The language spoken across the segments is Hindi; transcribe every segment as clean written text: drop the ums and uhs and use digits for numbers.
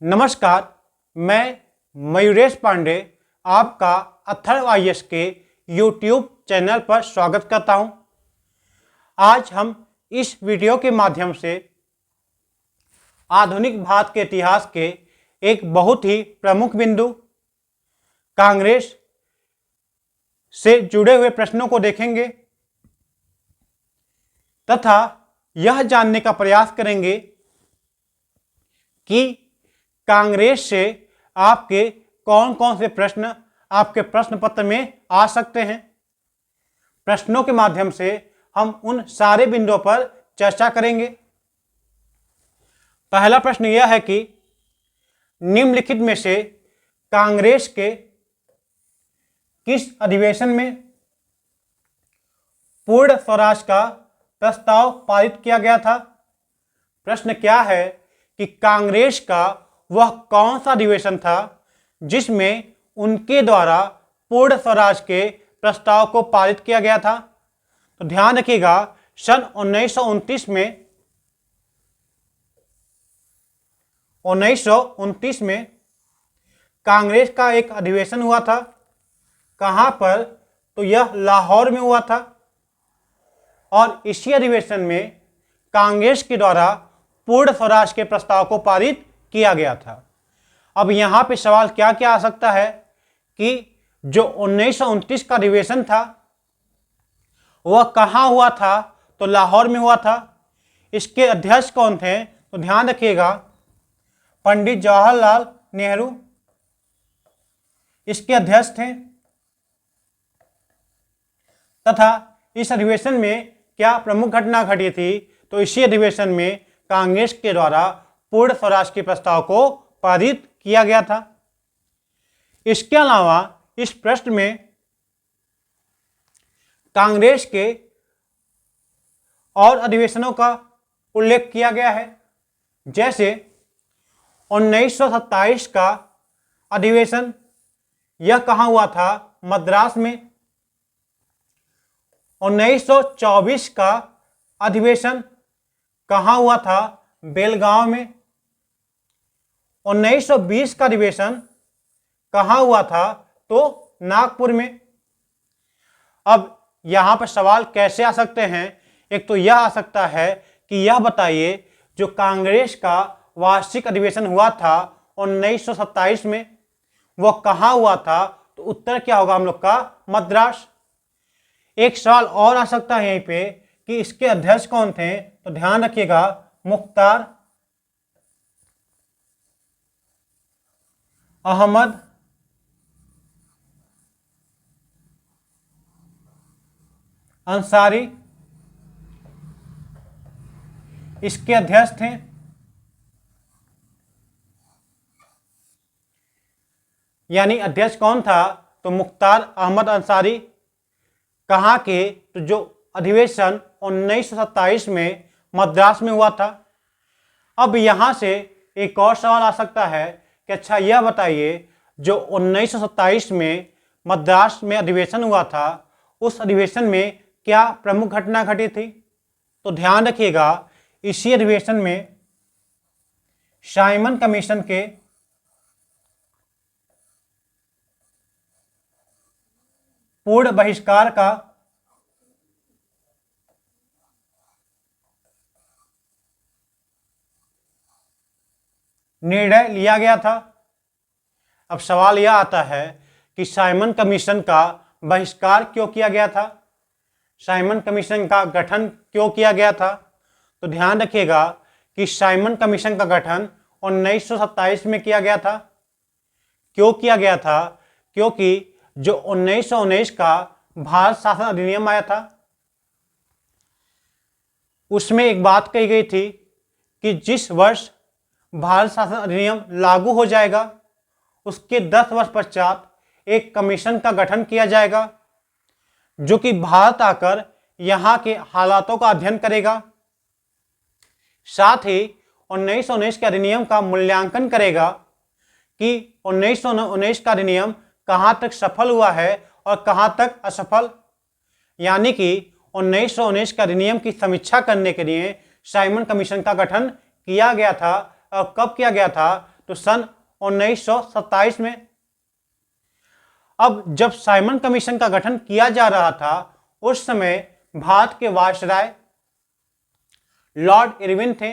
नमस्कार, मैं मयूरेश पांडे आपका अथर्व IAS के YouTube चैनल पर स्वागत करता हूं। आज हम इस वीडियो के माध्यम से आधुनिक भारत के इतिहास के एक बहुत ही प्रमुख बिंदु कांग्रेस से जुड़े हुए प्रश्नों को देखेंगे तथा यह जानने का प्रयास करेंगे कि कांग्रेस से आपके कौन कौन से प्रश्न आपके प्रश्न पत्र में आ सकते हैं। प्रश्नों के माध्यम से हम उन सारे बिंदुओं पर चर्चा करेंगे। पहला प्रश्न यह है कि निम्नलिखित में से कांग्रेस के किस अधिवेशन में पूर्ण स्वराज का प्रस्ताव पारित किया गया था। प्रश्न क्या है कि कांग्रेस का वह कौन सा अधिवेशन था जिसमें उनके द्वारा पूर्ण स्वराज के प्रस्ताव को पारित किया गया था। तो ध्यान रखिएगा, सन 1929 में कांग्रेस का एक अधिवेशन हुआ था। कहां पर? तो यह लाहौर में हुआ था और इसी अधिवेशन में कांग्रेस के द्वारा पूर्ण स्वराज के प्रस्ताव को पारित किया गया था। अब यहां पे सवाल क्या क्या आ सकता है कि जो 1929 का अधिवेशन था वह कहां हुआ था? तो लाहौर में हुआ था। इसके अध्यक्ष कौन थे? तो ध्यान रखिएगा, पंडित जवाहरलाल नेहरू इसके अध्यक्ष थे। तथा इस अधिवेशन में क्या प्रमुख घटना घटी थी? तो इसी अधिवेशन में कांग्रेस के द्वारा पूर्ण स्वराज के प्रस्ताव को पारित किया गया था। इसके अलावा इस प्रश्न में कांग्रेस के और अधिवेशनों का उल्लेख किया गया है। जैसे 1927 का अधिवेशन, यह कहां हुआ था? मद्रास में। 1924 का अधिवेशन कहां हुआ था? बेलगांव में। 1920 का अधिवेशन कहां हुआ था? तो नागपुर में। अब यहां पर सवाल कैसे आ सकते हैं? एक तो यह आ सकता है कि यह बताइए जो कांग्रेस का वार्षिक अधिवेशन हुआ था 1927 में, वह कहां हुआ था? तो उत्तर क्या होगा हम लोग का? मद्रास। एक सवाल और आ सकता है यहीं पे कि इसके अध्यक्ष कौन थे? तो ध्यान रखिएगा, मुख्तार अहमद अंसारी इसके अध्यक्ष थे। यानी अध्यक्ष कौन था? तो मुख्तार अहमद अंसारी। कहाँ के? तो जो अधिवेशन 1927 में मद्रास में हुआ था। अब यहां से एक और सवाल आ सकता है कि अच्छा यह बताइए जो 1927 में मद्रास में अधिवेशन हुआ था उस अधिवेशन में क्या प्रमुख घटना घटी थी? तो ध्यान रखिएगा, इसी अधिवेशन में साइमन कमीशन के पूर्ण बहिष्कार का निर्णय लिया गया था। अब सवाल यह आता है कि साइमन कमीशन का बहिष्कार क्यों किया गया था? साइमन कमीशन का गठन क्यों किया गया था? तो ध्यान रखिएगा कि साइमन कमीशन का गठन 1927 में किया गया था। क्यों किया गया था? क्योंकि जो 1919 का भारत शासन अधिनियम आया था उसमें एक बात कही गई थी कि जिस वर्ष भारत शासन अधिनियम लागू हो जाएगा उसके 10 वर्ष पश्चात एक कमीशन का गठन किया जाएगा जो कि भारत आकर यहाँ के हालातों का अध्ययन करेगा, साथ ही 1919 के अधिनियम का मूल्यांकन करेगा कि 1919 का अधिनियम कहाँ तक सफल हुआ है और कहाँ तक असफल। यानी कि 1919 के अधिनियम की समीक्षा करने के लिए साइमन कमीशन का गठन किया गया था। और कब किया गया था? तो सन 1927 में। अब जब साइमन कमीशन का गठन किया जा रहा था उस समय भारत के वायसराय लॉर्ड इरविन थे।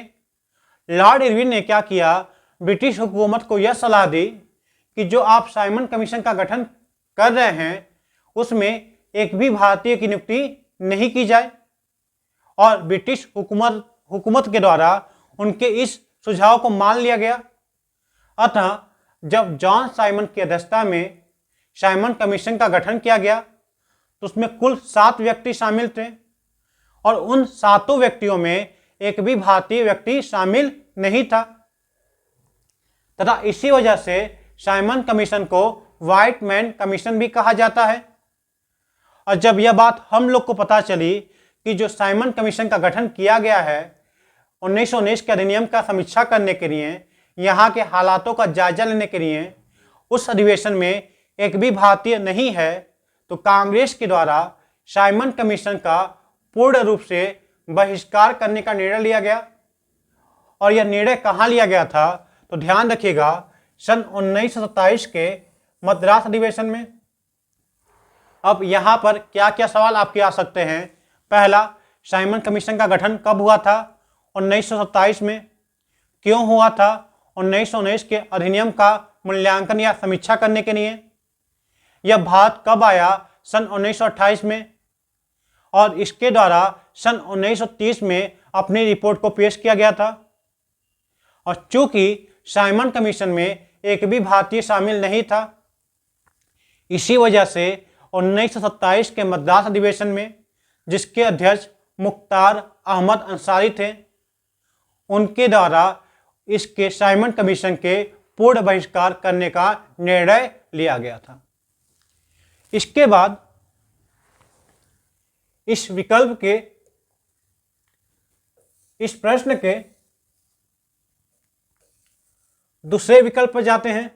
लॉर्ड इरविन ने क्या किया, ब्रिटिश हुकूमत को यह सलाह दी कि जो आप साइमन कमीशन का गठन कर रहे हैं उसमें एक भी भारतीय की नियुक्ति नहीं की जाए। और ब्रिटिश हुकूमत के द्वारा उनके इस सुझाव को मान लिया गया। अतः जब जॉन साइमन की अध्यक्षता में साइमन कमीशन का गठन किया गया तो उसमें कुल 7 व्यक्ति शामिल थे और उन 7 व्यक्तियों में एक भी भारतीय व्यक्ति शामिल नहीं था तथा इसी वजह से साइमन कमीशन को व्हाइट मैन कमीशन भी कहा जाता है। और जब यह बात हम लोग को पता चली कि जो साइमन कमीशन का गठन किया गया है 1919 के अधिनियम का समीक्षा करने के लिए, यहाँ के हालातों का जायजा लेने के लिए, उस अधिवेशन में एक भी भारतीय नहीं है, तो कांग्रेस के द्वारा साइमन कमीशन का पूर्ण रूप से बहिष्कार करने का निर्णय लिया गया। और यह निर्णय कहाँ लिया गया था, तो ध्यान रखिएगा सन 1927 के मद्रास अधिवेशन में। अब यहाँ पर क्या क्या सवाल आपके आ सकते हैं। पहला, साइमन कमीशन का गठन कब हुआ था, 1927 में। क्यों हुआ था, 1919 के अधिनियम का मूल्यांकन या समीक्षा करने के लिए। यह भारत कब आया, सन 1928 में। और इसके द्वारा सन 1930 में अपनी रिपोर्ट को पेश किया गया था। और चूंकि साइमन कमीशन में एक भी भारतीय शामिल नहीं था, इसी वजह से 1927 के मद्रास अधिवेशन में, जिसके अध्यक्ष मुख्तार अहमद अंसारी थे, उनके द्वारा इसके साइमन कमीशन के पूर्ण बहिष्कार करने का निर्णय लिया गया था। इसके बाद इस विकल्प के, इस प्रश्न के दूसरे विकल्प पर जाते हैं।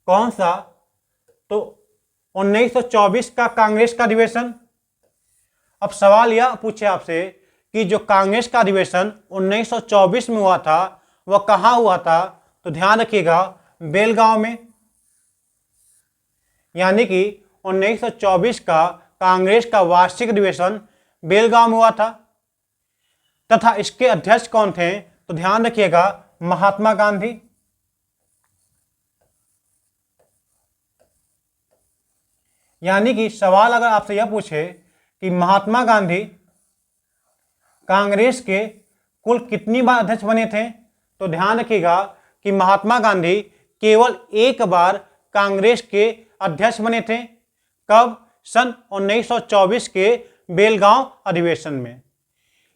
कौन सा, तो 1924 का कांग्रेस का अधिवेशन। अब सवाल यह पूछे आपसे कि जो कांग्रेस का अधिवेशन 1924 में हुआ था वह कहाँ हुआ था, तो ध्यान रखिएगा बेलगांव में। यानी कि 1924 का कांग्रेस का वार्षिक अधिवेशन बेलगांव में हुआ था। तथा इसके अध्यक्ष कौन थे, तो ध्यान रखिएगा महात्मा गांधी। यानी कि सवाल अगर आपसे यह पूछे कि महात्मा गांधी कांग्रेस के कुल कितनी बार अध्यक्ष बने थे, तो ध्यान रखिएगा कि महात्मा गांधी केवल एक बार कांग्रेस के अध्यक्ष बने थे। कब, सन 1924 के बेलगांव अधिवेशन में।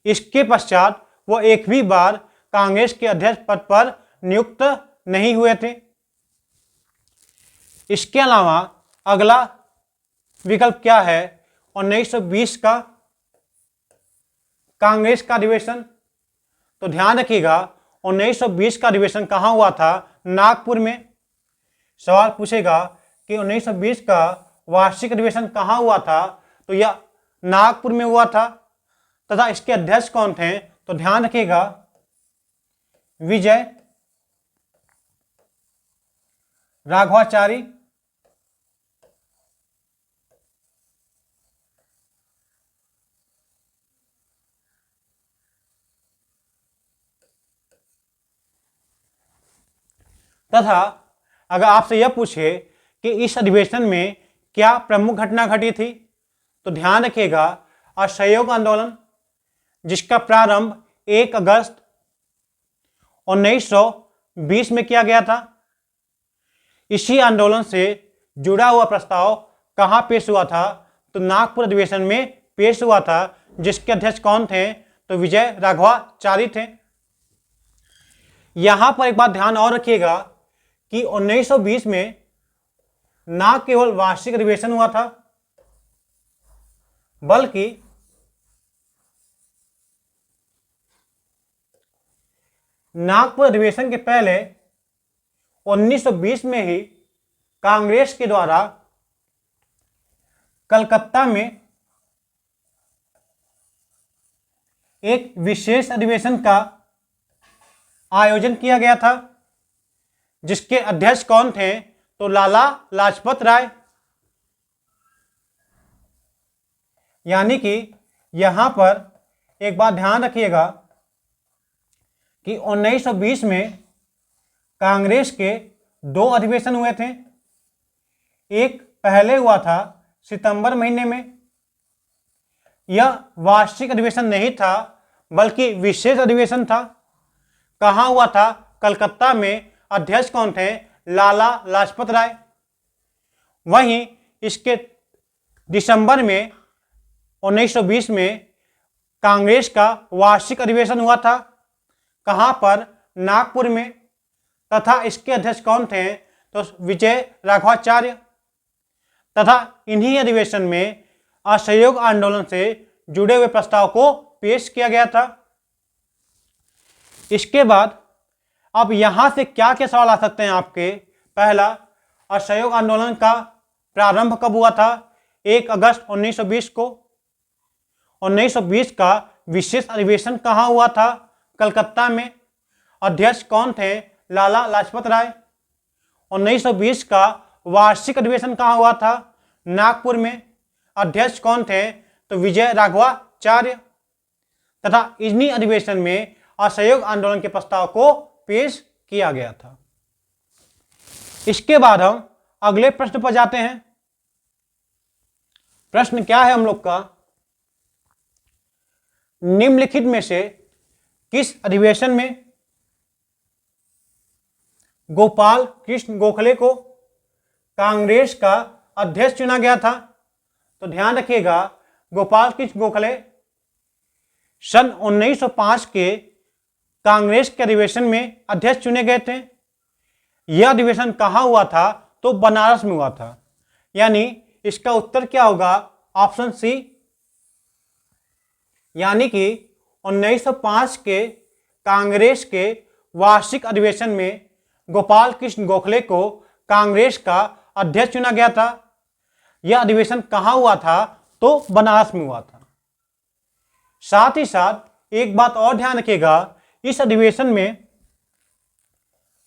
इसके पश्चात वो एक भी बार कांग्रेस के अध्यक्ष पद पर नियुक्त नहीं हुए थे। इसके अलावा अगला विकल्प क्या है, 1920 का कांग्रेस का अधिवेशन। तो ध्यान रखिएगा 1920 का अधिवेशन कहाँ हुआ था, नागपुर में। सवाल पूछेगा कि 1920 का वार्षिक अधिवेशन कहाँ हुआ था, तो यह नागपुर में हुआ था। तथा इसके अध्यक्ष कौन थे, तो ध्यान रखिएगा विजय राघवाचारी। तथा अगर आपसे यह पूछे कि इस अधिवेशन में क्या प्रमुख घटना घटी थी, तो ध्यान रखिएगा असहयोग आंदोलन, जिसका प्रारंभ 1 अगस्त 1920 में किया गया था। इसी आंदोलन से जुड़ा हुआ प्रस्ताव कहाँ पेश हुआ था, तो नागपुर अधिवेशन में पेश हुआ था, जिसके अध्यक्ष कौन थे, तो विजय राघवाचारी थे। यहां पर एक बात ध्यान और रखिएगा कि 1920 में न केवल वार्षिक अधिवेशन हुआ था, बल्कि नागपुर अधिवेशन के पहले 1920 में ही कांग्रेस के द्वारा कलकत्ता में एक विशेष अधिवेशन का आयोजन किया गया था। जिसके अध्यक्ष कौन थे? तो लाला लाजपत राय। यानी कि यहां पर एक बात ध्यान रखिएगा कि 1920 में कांग्रेस के 2 अधिवेशन हुए थे। एक पहले हुआ था सितंबर महीने में। यह वार्षिक अधिवेशन नहीं था बल्कि विशेष अधिवेशन था। कहाँ हुआ था? कलकत्ता में। अध्यक्ष कौन थे? लाला लाजपत राय। वहीं इसके दिसंबर में 1920 में कांग्रेस का वार्षिक अधिवेशन हुआ था। कहाँ पर? नागपुर में। तथा इसके अध्यक्ष कौन थे? तो विजय राघवाचार्य। तथा इन्हीं अधिवेशन में असहयोग आंदोलन से जुड़े हुए प्रस्ताव को पेश किया गया था। इसके बाद अब यहां से क्या क्या सवाल आ सकते हैं आपके? पहला, असहयोग आंदोलन का प्रारंभ कब हुआ था? 1 अगस्त 1920 को। 1920 का विशेष अधिवेशन कहाँ हुआ था? कलकत्ता में। अध्यक्ष कौन थे? लाला लाजपत राय। 1920 का वार्षिक अधिवेशन कहाँ हुआ था? नागपुर में। अध्यक्ष कौन थे? तो विजय राघवाचार्य। तथा इन्हीं अधिवेशन में असहयोग आंदोलन के प्रस्ताव को पेश किया गया था। इसके बाद हम अगले प्रश्न पर जाते हैं। प्रश्न क्या है हम लोग का? निम्नलिखित में से किस अधिवेशन में गोपाल कृष्ण गोखले को कांग्रेस का अध्यक्ष चुना गया था? तो ध्यान रखिएगा, गोपाल कृष्ण गोखले सन 1905 के कांग्रेस के अधिवेशन में अध्यक्ष चुने गए थे। यह अधिवेशन कहाँ हुआ था? तो बनारस में हुआ था। यानी इसका उत्तर क्या होगा? Option C. यानी कि 1905 के कांग्रेस के वार्षिक अधिवेशन में गोपाल कृष्ण गोखले को कांग्रेस का अध्यक्ष चुना गया था। यह अधिवेशन कहाँ हुआ था? तो बनारस में हुआ था। साथ ही साथ एक बात और ध्यान रखिएगा, इस अधिवेशन में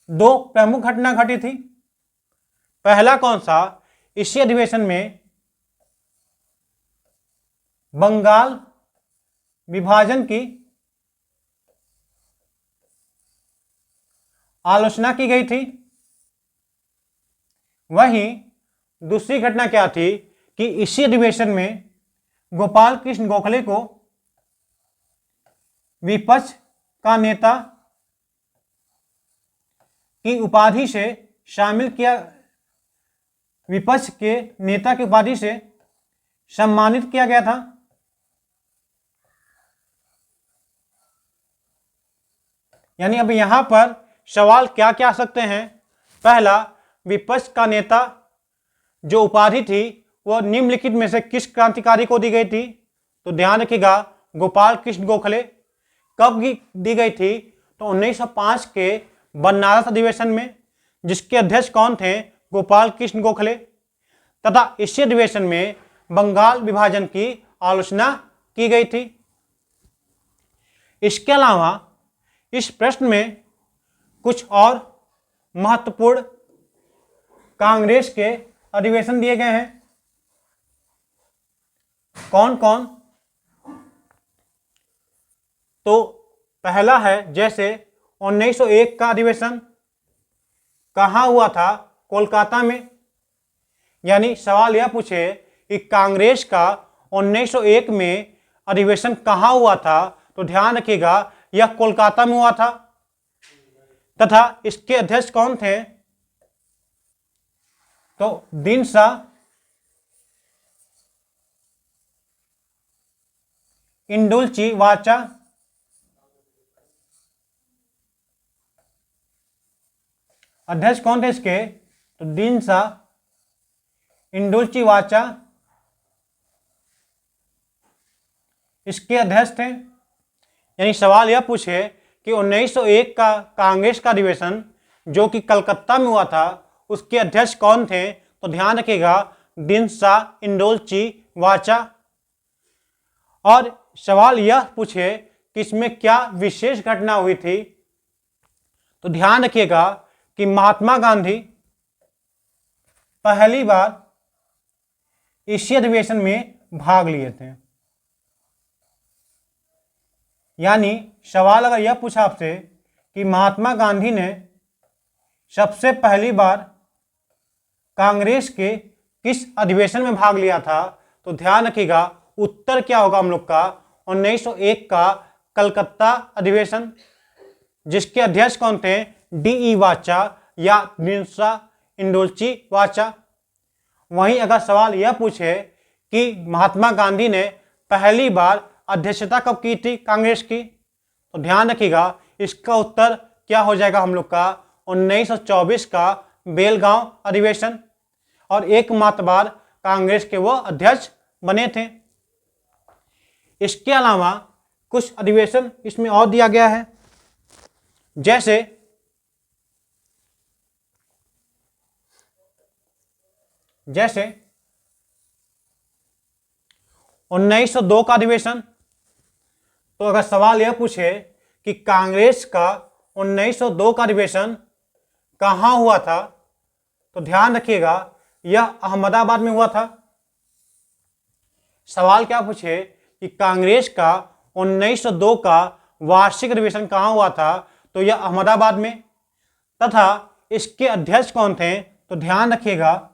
2 प्रमुख घटना घटी थी। पहला कौन सा? इसी अधिवेशन में बंगाल विभाजन की आलोचना की गई थी। वहीं दूसरी घटना क्या थी कि इसी अधिवेशन में गोपाल कृष्ण गोखले को विपक्ष का नेता की उपाधि से शामिल किया, विपक्ष के नेता की उपाधि से सम्मानित किया गया था। यानी अब यहां पर सवाल क्या क्या आ सकते हैं? पहला, विपक्ष का नेता जो उपाधि थी वह निम्नलिखित में से किस क्रांतिकारी को दी गई थी? तो ध्यान रखिएगा, गोपाल कृष्ण गोखले। कब दी गई थी? तो 1905 के बनारस अधिवेशन में, जिसके अध्यक्ष कौन थे? गोपाल कृष्ण गोखले। तथा इसी अधिवेशन में बंगाल विभाजन की आलोचना की गई थी। इसके अलावा इस प्रश्न में कुछ और महत्वपूर्ण कांग्रेस के अधिवेशन दिए गए हैं। कौन कौन? तो पहला है जैसे 1901 का अधिवेशन कहाँ हुआ था? कोलकाता में। यानी सवाल यह पूछे कि कांग्रेस का 1901 में अधिवेशन कहाँ हुआ था? तो ध्यान रखिएगा, यह कोलकाता में हुआ था। तथा इसके अध्यक्ष कौन थे? तो दीनशा इंदुलची वाचा। अध्यक्ष कौन थे इसके? तो दीनशा इंदुलची वाचा इसके अध्यक्ष थे। यानी सवाल यह पूछे कि 1901 का कांग्रेस का अधिवेशन जो कि कलकत्ता में हुआ था उसके अध्यक्ष कौन थे? तो ध्यान रखिएगा, दीनशा इंदुलची वाचा। और सवाल यह पूछे कि इसमें क्या विशेष घटना हुई थी? तो ध्यान रखिएगा कि महात्मा गांधी पहली बार एशिया अधिवेशन में भाग लिए थे? यानी सवाल अगर यह पूछा आपसे कि महात्मा गांधी ने सबसे पहली बार कांग्रेस के किस अधिवेशन में भाग लिया था, तो ध्यान रखिएगा उत्तर क्या होगा हम लोग का 1901 का कलकत्ता अधिवेशन, जिसके अध्यक्ष कौन थे? डी वाचा या निल्सा इंडोल्ची वाचा। वहीं अगर सवाल यह पूछे कि महात्मा गांधी ने पहली बार अध्यक्षता कब की थी कांग्रेस की, तो ध्यान रखिएगा इसका उत्तर क्या हो जाएगा हम लोग का 1924 का बेलगांव अधिवेशन, और एकमात्र बार कांग्रेस के वो अध्यक्ष बने थे। इसके अलावा कुछ अधिवेशन इसमें और दिया गया है, जैसे जैसे 1902 का अधिवेशन। तो अगर सवाल यह पूछे कि कांग्रेस का 1902 का अधिवेशन कहाँ हुआ था, तो ध्यान रखिएगा यह अहमदाबाद में हुआ था। सवाल क्या पूछे कि कांग्रेस का 1902 का वार्षिक अधिवेशन कहाँ हुआ था, तो यह अहमदाबाद में, तथा इसके अध्यक्ष कौन थे, तो ध्यान रखिएगा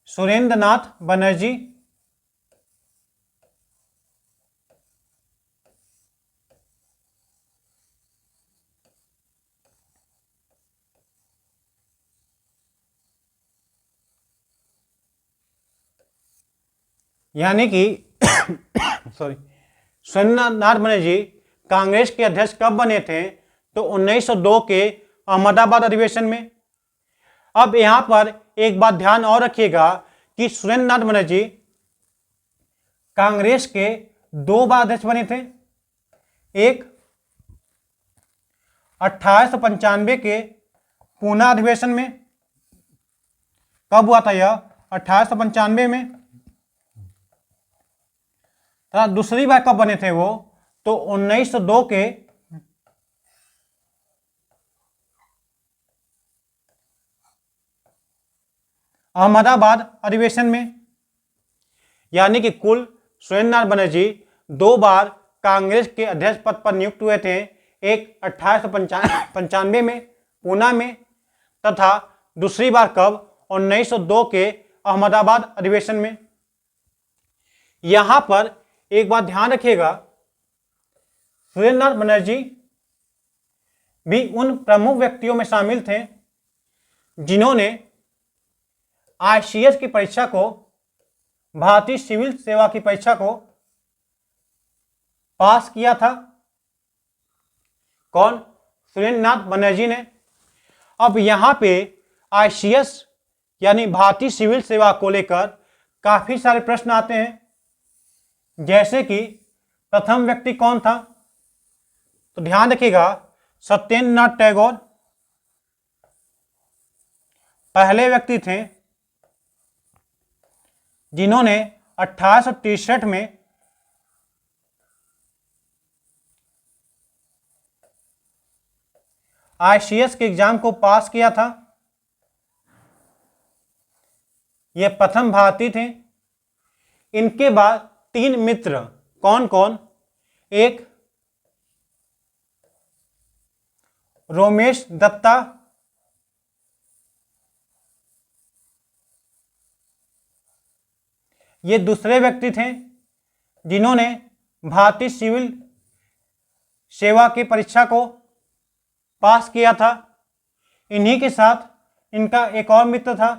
सुरेंद्र नाथ बनर्जी। यानी कि सुरेंद्र नाथ बनर्जी कांग्रेस के अध्यक्ष कब बने थे, तो 1902 के अहमदाबाद अधिवेशन में। अब यहां पर एक बात ध्यान और रखिएगा कि सुरेंद्र नाथ बनर्जी कांग्रेस के 2 बार अध्यक्ष बने थे। एक 1895 के पूना अधिवेशन में, कब हुआ था यह 1895 में, तथा दूसरी बार कब बने थे वो, तो 1902 के अहमदाबाद अधिवेशन में। यानी कि कुल सुरेंद्र नाथ बनर्जी 2 बार कांग्रेस के अध्यक्ष पद पर नियुक्त हुए थे, एक 1895 में पूना में, तथा दूसरी बार कब 1902 के अहमदाबाद अधिवेशन में। यहां पर एक बात ध्यान रखिएगा, सुरेंद्र नाथ बनर्जी भी उन प्रमुख व्यक्तियों में शामिल थे जिन्होंने आईसीएस की परीक्षा को, भारतीय सिविल सेवा की परीक्षा को पास किया था। कौन? सुरेंद्र नाथ बनर्जी ने। अब यहां पे आईसीएस यानी भारतीय सिविल सेवा को लेकर काफी सारे प्रश्न आते हैं, जैसे कि प्रथम व्यक्ति कौन था, तो ध्यान रखिएगा सत्येंद्र नाथ टैगोर पहले व्यक्ति थे जिन्होंने 1863 में आईसीएस के एग्जाम को पास किया था। ये प्रथम भारतीय थे। इनके बाद 3 मित्र कौन कौन? एक रोमेश दत्ता, ये दूसरे व्यक्ति थे जिन्होंने भारतीय सिविल सेवा की परीक्षा को पास किया था। इन्हीं के साथ इनका एक और मित्र था,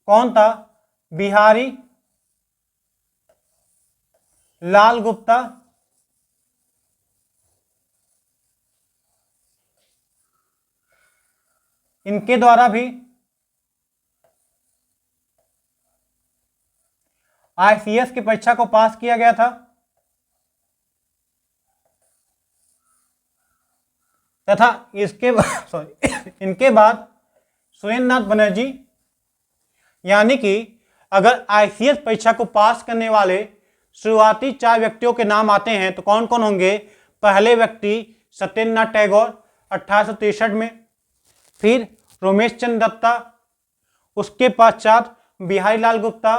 कौन था? बिहारी लाल गुप्ता। इनके द्वारा भी आईसीएस की परीक्षा को पास किया गया था, तथा इनके बाद सुरेंद्र नाथ बनर्जी। यानी कि अगर आईसीएस परीक्षा को पास करने वाले शुरुआती 4 व्यक्तियों के नाम आते हैं तो कौन कौन होंगे? पहले व्यक्ति सत्येंद्र नाथ टैगोर, 1863 में, फिर रोमेश चंद्र दत्ता, उसके पश्चात बिहारी लाल गुप्ता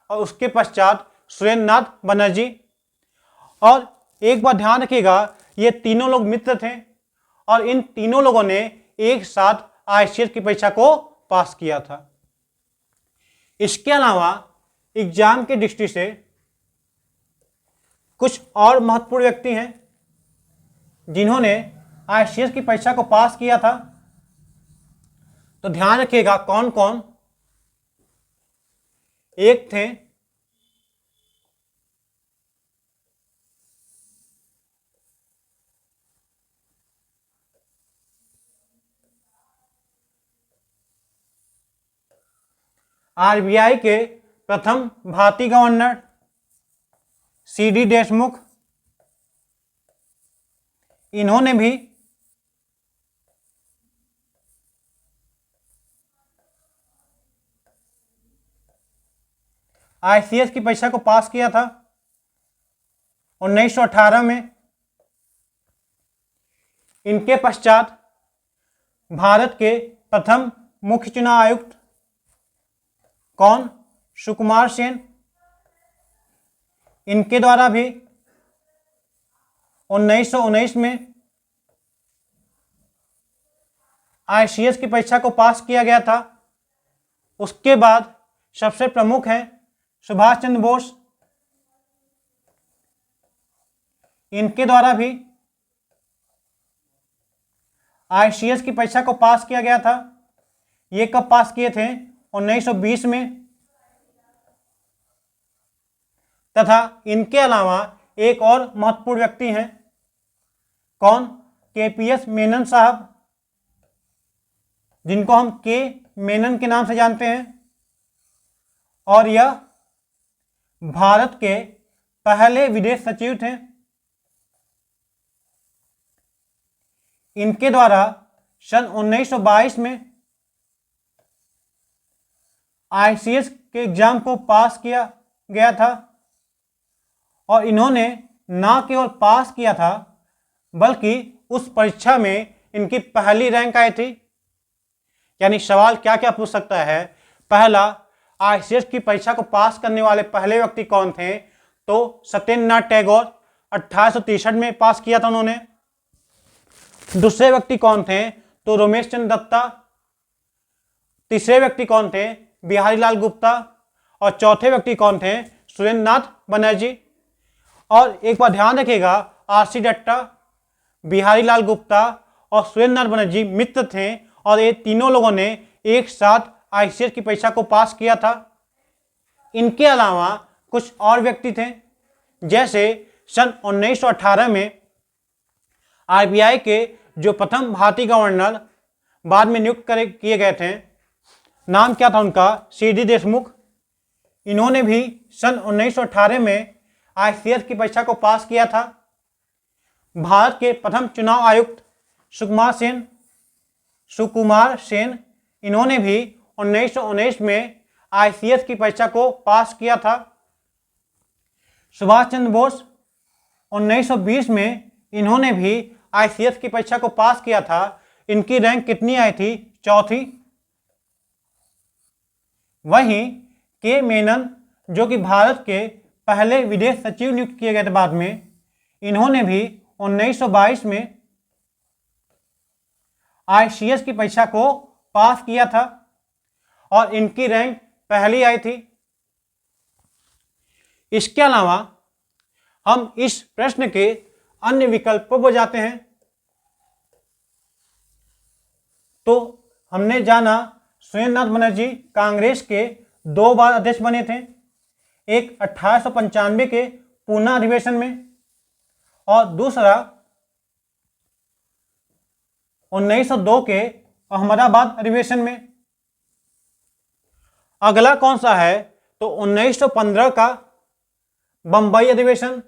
और उसके पश्चात सुरेंद्र नाथ बनर्जी। और एक बात ध्यान रखिएगा, ये तीनों लोग मित्र थे और इन तीनों लोगों ने एक साथ ICS की परीक्षा को पास किया था। इसके अलावा एग्जाम की दृष्टि से कुछ और महत्वपूर्ण व्यक्ति हैं जिन्होंने ICS की परीक्षा को पास किया था। तो ध्यान रखिएगा कौन कौन। एक थे RBI के प्रथम भारतीय गवर्नर CD देशमुख, इन्होंने भी ICS की परीक्षा को पास किया था 1918 में। इनके पश्चात भारत के प्रथम मुख्य चुनाव आयुक्त कौन? सुकुमार सेन, इनके द्वारा भी 1919 में ICS की परीक्षा को पास किया गया था। उसके बाद सबसे प्रमुख हैं सुभाष चंद्र बोस, इनके द्वारा भी ICS की परीक्षा को पास किया गया था। ये कब पास किए थे? 1920 में। तथा इनके अलावा एक और महत्वपूर्ण व्यक्ति हैं कौन? KPS मेनन साहब, जिनको हम के मेनन के नाम से जानते हैं, और यह भारत के पहले विदेश सचिव थे। इनके द्वारा सन 1922 में ICS के एग्जाम को पास किया गया था और इन्होंने ना केवल पास किया था बल्कि उस परीक्षा में इनकी पहली रैंक आई थी। यानी सवाल क्या क्या पूछ सकता है? पहला, ICS की परीक्षा को पास करने वाले पहले व्यक्ति कौन थे? तो सत्येंद्रनाथ टैगोर, 1863 में पास किया था उन्होंने। दूसरे व्यक्ति कौन थे? तो रोमेश चंद्र दत्ता। तीसरे व्यक्ति कौन थे? बिहारी लाल गुप्ता। और चौथे व्यक्ति कौन थे? सुरेंद्र नाथ बनर्जी। और एक बार ध्यान रखिएगा, RC दत्ता, बिहारी लाल गुप्ता और सुरेंद्र नाथ बनर्जी मित्र थे और ये तीनों लोगों ने एक साथ ICS की परीक्षा को पास किया था। इनके अलावा कुछ और व्यक्ति थे, जैसे सन 1918 में RBI के जो प्रथम भारतीय गवर्नर बाद में नियुक्त किए गए थे, नाम क्या था उनका? CD देशमुख। इन्होंने भी सन 1918 में ICS की परीक्षा को पास किया था। भारत के प्रथम चुनाव आयुक्त सुकुमार सेन, इन्होंने भी 1919 में ICS की परीक्षा को पास किया था। सुभाष चंद्र बोस 1920 में इन्होंने भी ICS की परीक्षा को पास किया था। इनकी रैंक कितनी आई थी? चौथी। वहीं के मेनन, जो कि भारत के पहले विदेश सचिव नियुक्त किए गए थे बाद में, इन्होंने भी 1922 में ICS की परीक्षा को पास किया था और इनकी रैंक पहली आई थी। इसके अलावा हम इस प्रश्न के अन्य विकल्पों पर जाते हैं। तो हमने जाना सुरेंद्र नाथ बनर्जी कांग्रेस के 2 बार अध्यक्ष बने थे, एक 1895 के पूना अधिवेशन में और दूसरा 1902 के अहमदाबाद अधिवेशन में। अगला कौन सा है? तो 1915 का बंबई अधिवेशन।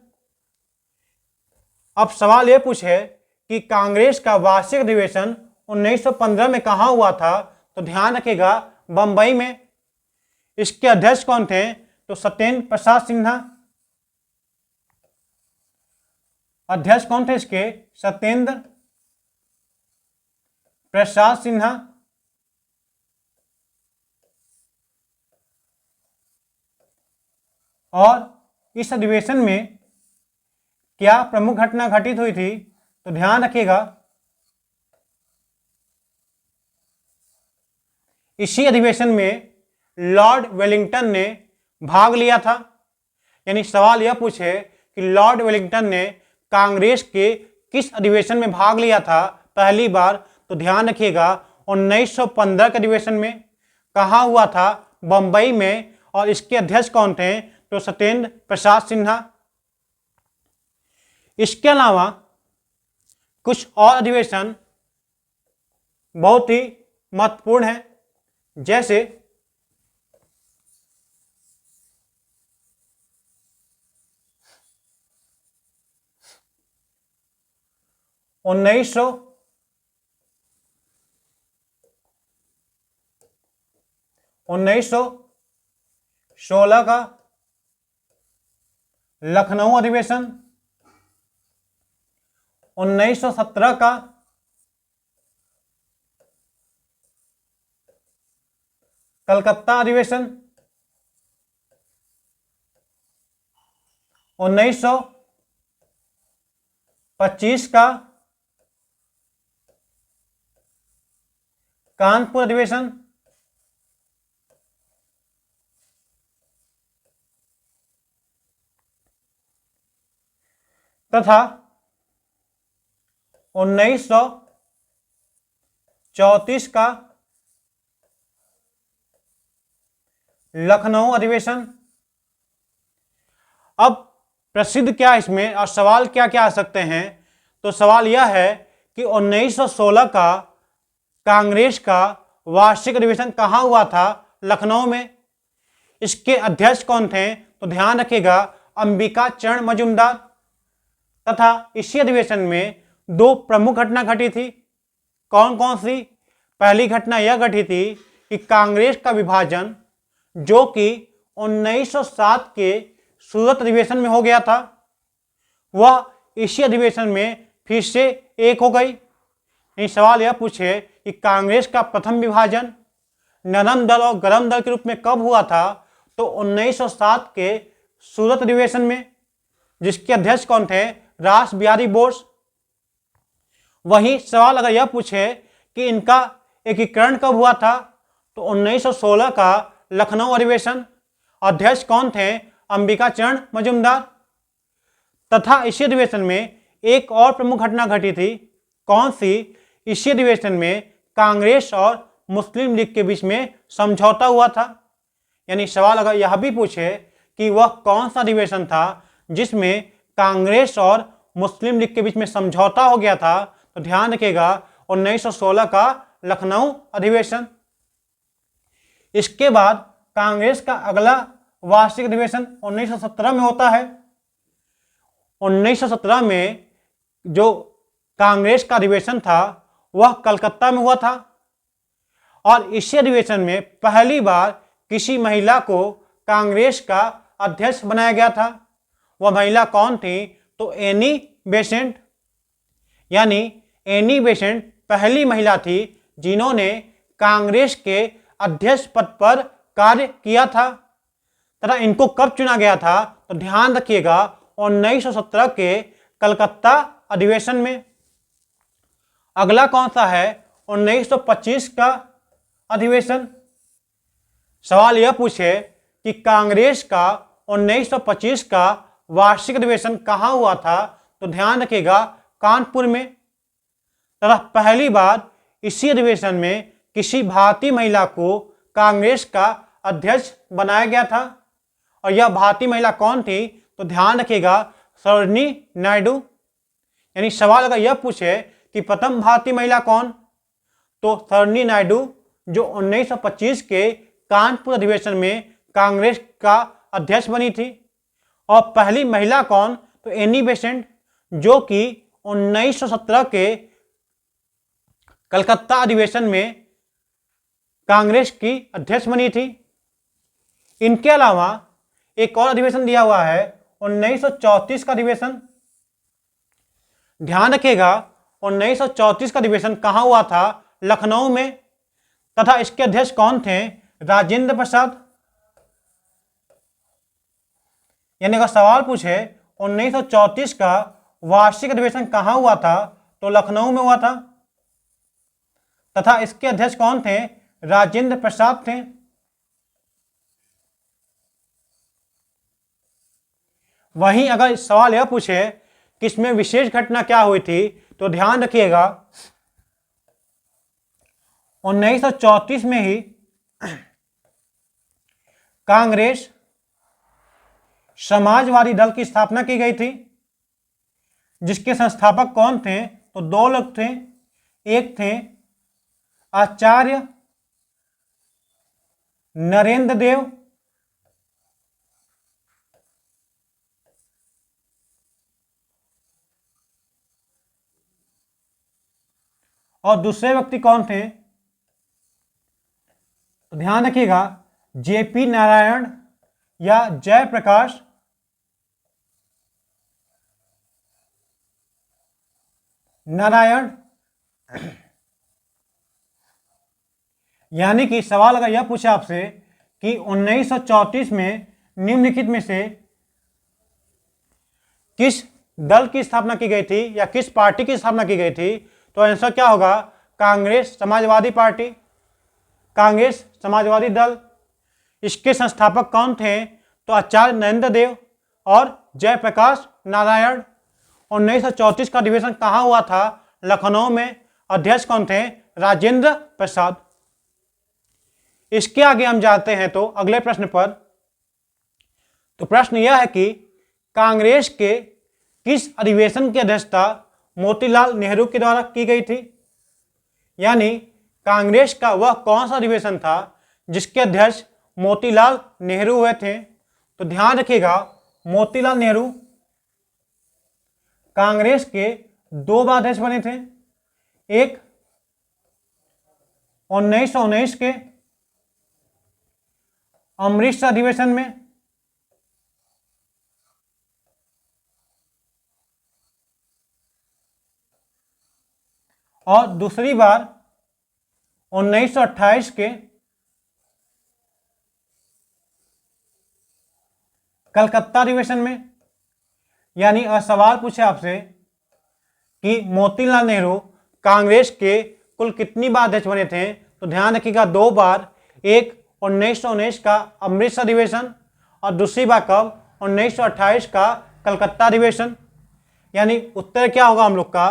अब सवाल यह पूछे कि कांग्रेस का वार्षिक अधिवेशन 1915 में कहां हुआ था? तो ध्यान रखिएगा, बंबई में। इसके अध्यक्ष कौन थे? तो सत्येंद्र प्रसाद सिन्हा। अध्यक्ष कौन थे इसके? सत्येंद्र। प्रसाद सिन्हा, और इस अधिवेशन में क्या प्रमुख घटना घटित हुई थी? तो ध्यान रखिएगा, इसी अधिवेशन में लॉर्ड वेलिंगटन ने भाग लिया था। यानी सवाल यह पूछे कि लॉर्ड वेलिंगटन ने कांग्रेस के किस अधिवेशन में भाग लिया था पहली बार? तो ध्यान रखिएगा 1915 के अधिवेशन में। कहाँ हुआ था? बंबई में। और इसके अध्यक्ष कौन थे? तो सत्येंद्र प्रसाद सिन्हा। इसके अलावा कुछ और अधिवेशन बहुत ही महत्वपूर्ण है, जैसे 1916 का लखनऊ अधिवेशन, 1917 का कलकत्ता अधिवेशन, 1925 का कानपुर अधिवेशन, तथा 1934 का लखनऊ अधिवेशन। अब प्रसिद्ध क्या इसमें और सवाल क्या क्या आ सकते हैं? तो सवाल यह है कि 1916 का कांग्रेस का वार्षिक अधिवेशन कहाँ हुआ था? लखनऊ में। इसके अध्यक्ष कौन थे? तो ध्यान रखिएगा अंबिका चरण मजूमदार। तथा इसी अधिवेशन में दो प्रमुख घटना घटी थी। कौन कौन सी? पहली घटना यह घटी थी कि कांग्रेस का विभाजन, जो कि 1907 के सूरत अधिवेशन में हो गया था, वह इसी अधिवेशन में फिर से एक हो गई। सवाल यह पूछे कि कांग्रेस का प्रथम विभाजन नरम दल और गरम दल के रूप में कब हुआ था? तो 1907 के सूरत अधिवेशन में, जिसके अध्यक्ष कौन थे? रास बिहारी बोस। वहीं सवाल अगर यह पूछे कि इनका एकीकरण कब हुआ था? तो 1916 का लखनऊ अधिवेशन। अध्यक्ष कौन थे? अंबिका चरण मजूमदार। तथा इसी अधिवेशन में एक और प्रमुख घटना घटी थी। कौन सी? इसी अधिवेशन में कांग्रेस और मुस्लिम लीग के बीच में समझौता हुआ था। यानी सवाल अगर यह भी पूछे कि वह कौन सा अधिवेशन था जिसमें कांग्रेस और मुस्लिम लीग के बीच में समझौता हो गया था, तो ध्यान रखिएगा 1916 का लखनऊ अधिवेशन। इसके बाद कांग्रेस का अगला वार्षिक अधिवेशन 1917 में होता है। 1917 में जो कांग्रेस का अधिवेशन था वह कलकत्ता में हुआ था। और इसी अधिवेशन में पहली बार किसी महिला को कांग्रेस का अध्यक्ष बनाया गया था। वह महिला कौन थी? तो एनी बेसेंट। यानी एनी बेसेंट पहली महिला थी जिन्होंने कांग्रेस के अध्यक्ष पद पर कार्य किया था। तथा इनको कब चुना गया था? तो ध्यान रखिएगा 1917 के कलकत्ता अधिवेशन में। अगला कौन सा है? 1925 का अधिवेशन। सवाल यह पूछे कि कांग्रेस का 1925 का वार्षिक अधिवेशन कहाँ हुआ था? तो ध्यान रखिएगा कानपुर में। तथा पहली बार इसी अधिवेशन में किसी भारतीय महिला को कांग्रेस का अध्यक्ष बनाया गया था। और यह भारतीय महिला कौन थी? तो ध्यान रखिएगा सरोजिनी नायडू। यानी सवाल अगर यह पूछे कि प्रथम भारतीय महिला कौन, तो सरोजिनी नायडू, जो 1925 के कानपुर अधिवेशन में कांग्रेस का अध्यक्ष बनी थी। और पहली महिला कौन? तो एनी बेसेंट, जो कि 1917 के कलकत्ता अधिवेशन में कांग्रेस की अध्यक्ष बनी थी। इनके अलावा एक और अधिवेशन दिया हुआ है 1934 का अधिवेशन। ध्यान रखिएगा 1934 का अधिवेशन कहाँ हुआ था? लखनऊ में तथा इसके अध्यक्ष कौन थे? राजेंद्र प्रसाद। यानी अगर सवाल पूछे 1934 का वार्षिक अधिवेशन कहां हुआ था तो लखनऊ में हुआ था तथा इसके अध्यक्ष कौन थे? राजेंद्र प्रसाद थे। वहीं अगर सवाल यह पूछे कि इसमें विशेष घटना क्या हुई थी तो ध्यान रखिएगा 1934 में ही कांग्रेस समाजवादी दल की स्थापना की गई थी, जिसके संस्थापक कौन थे? तो दो लोग थे। एक थे आचार्य नरेंद्र देव और दूसरे व्यक्ति कौन थे? तो ध्यान रखिएगा जेपी नारायण या जयप्रकाश नारायण। यानी कि सवाल अगर यह पूछे आपसे कि 1934 में निम्नलिखित में से किस दल की स्थापना की गई थी या किस पार्टी की स्थापना की गई थी तो आंसर क्या होगा? कांग्रेस समाजवादी पार्टी, कांग्रेस समाजवादी दल। इसके संस्थापक कौन थे? तो आचार्य नरेंद्र देव और जयप्रकाश नारायण। 1934 का अधिवेशन कहां हुआ था? लखनऊ में। अध्यक्ष कौन थे? राजेंद्र प्रसाद। इसके आगे हम जाते हैं तो अगले प्रश्न पर। तो प्रश्न यह है कि कांग्रेस के किस अधिवेशन की अध्यक्षता मोतीलाल नेहरू के द्वारा की गई थी? यानी कांग्रेस का वह कौन सा अधिवेशन था जिसके अध्यक्ष मोतीलाल नेहरू हुए थे? तो ध्यान रखिएगा मोतीलाल नेहरू कांग्रेस के दो बार अध्यक्ष बने थे। एक 1919 के अमृतसर अधिवेशन में और दूसरी बार 1928 के कलकत्ता अधिवेशन में। यानी अगर सवाल पूछे आपसे कि मोतीलाल नेहरू कांग्रेस के कुल कितनी बार अध्यक्ष बने थे तो ध्यान रखिएगा दो बार। एक 1919 का अमृतसर अधिवेशन और दूसरी बार कब? 1928 का कलकत्ता अधिवेशन। यानी उत्तर क्या होगा हम लोग का?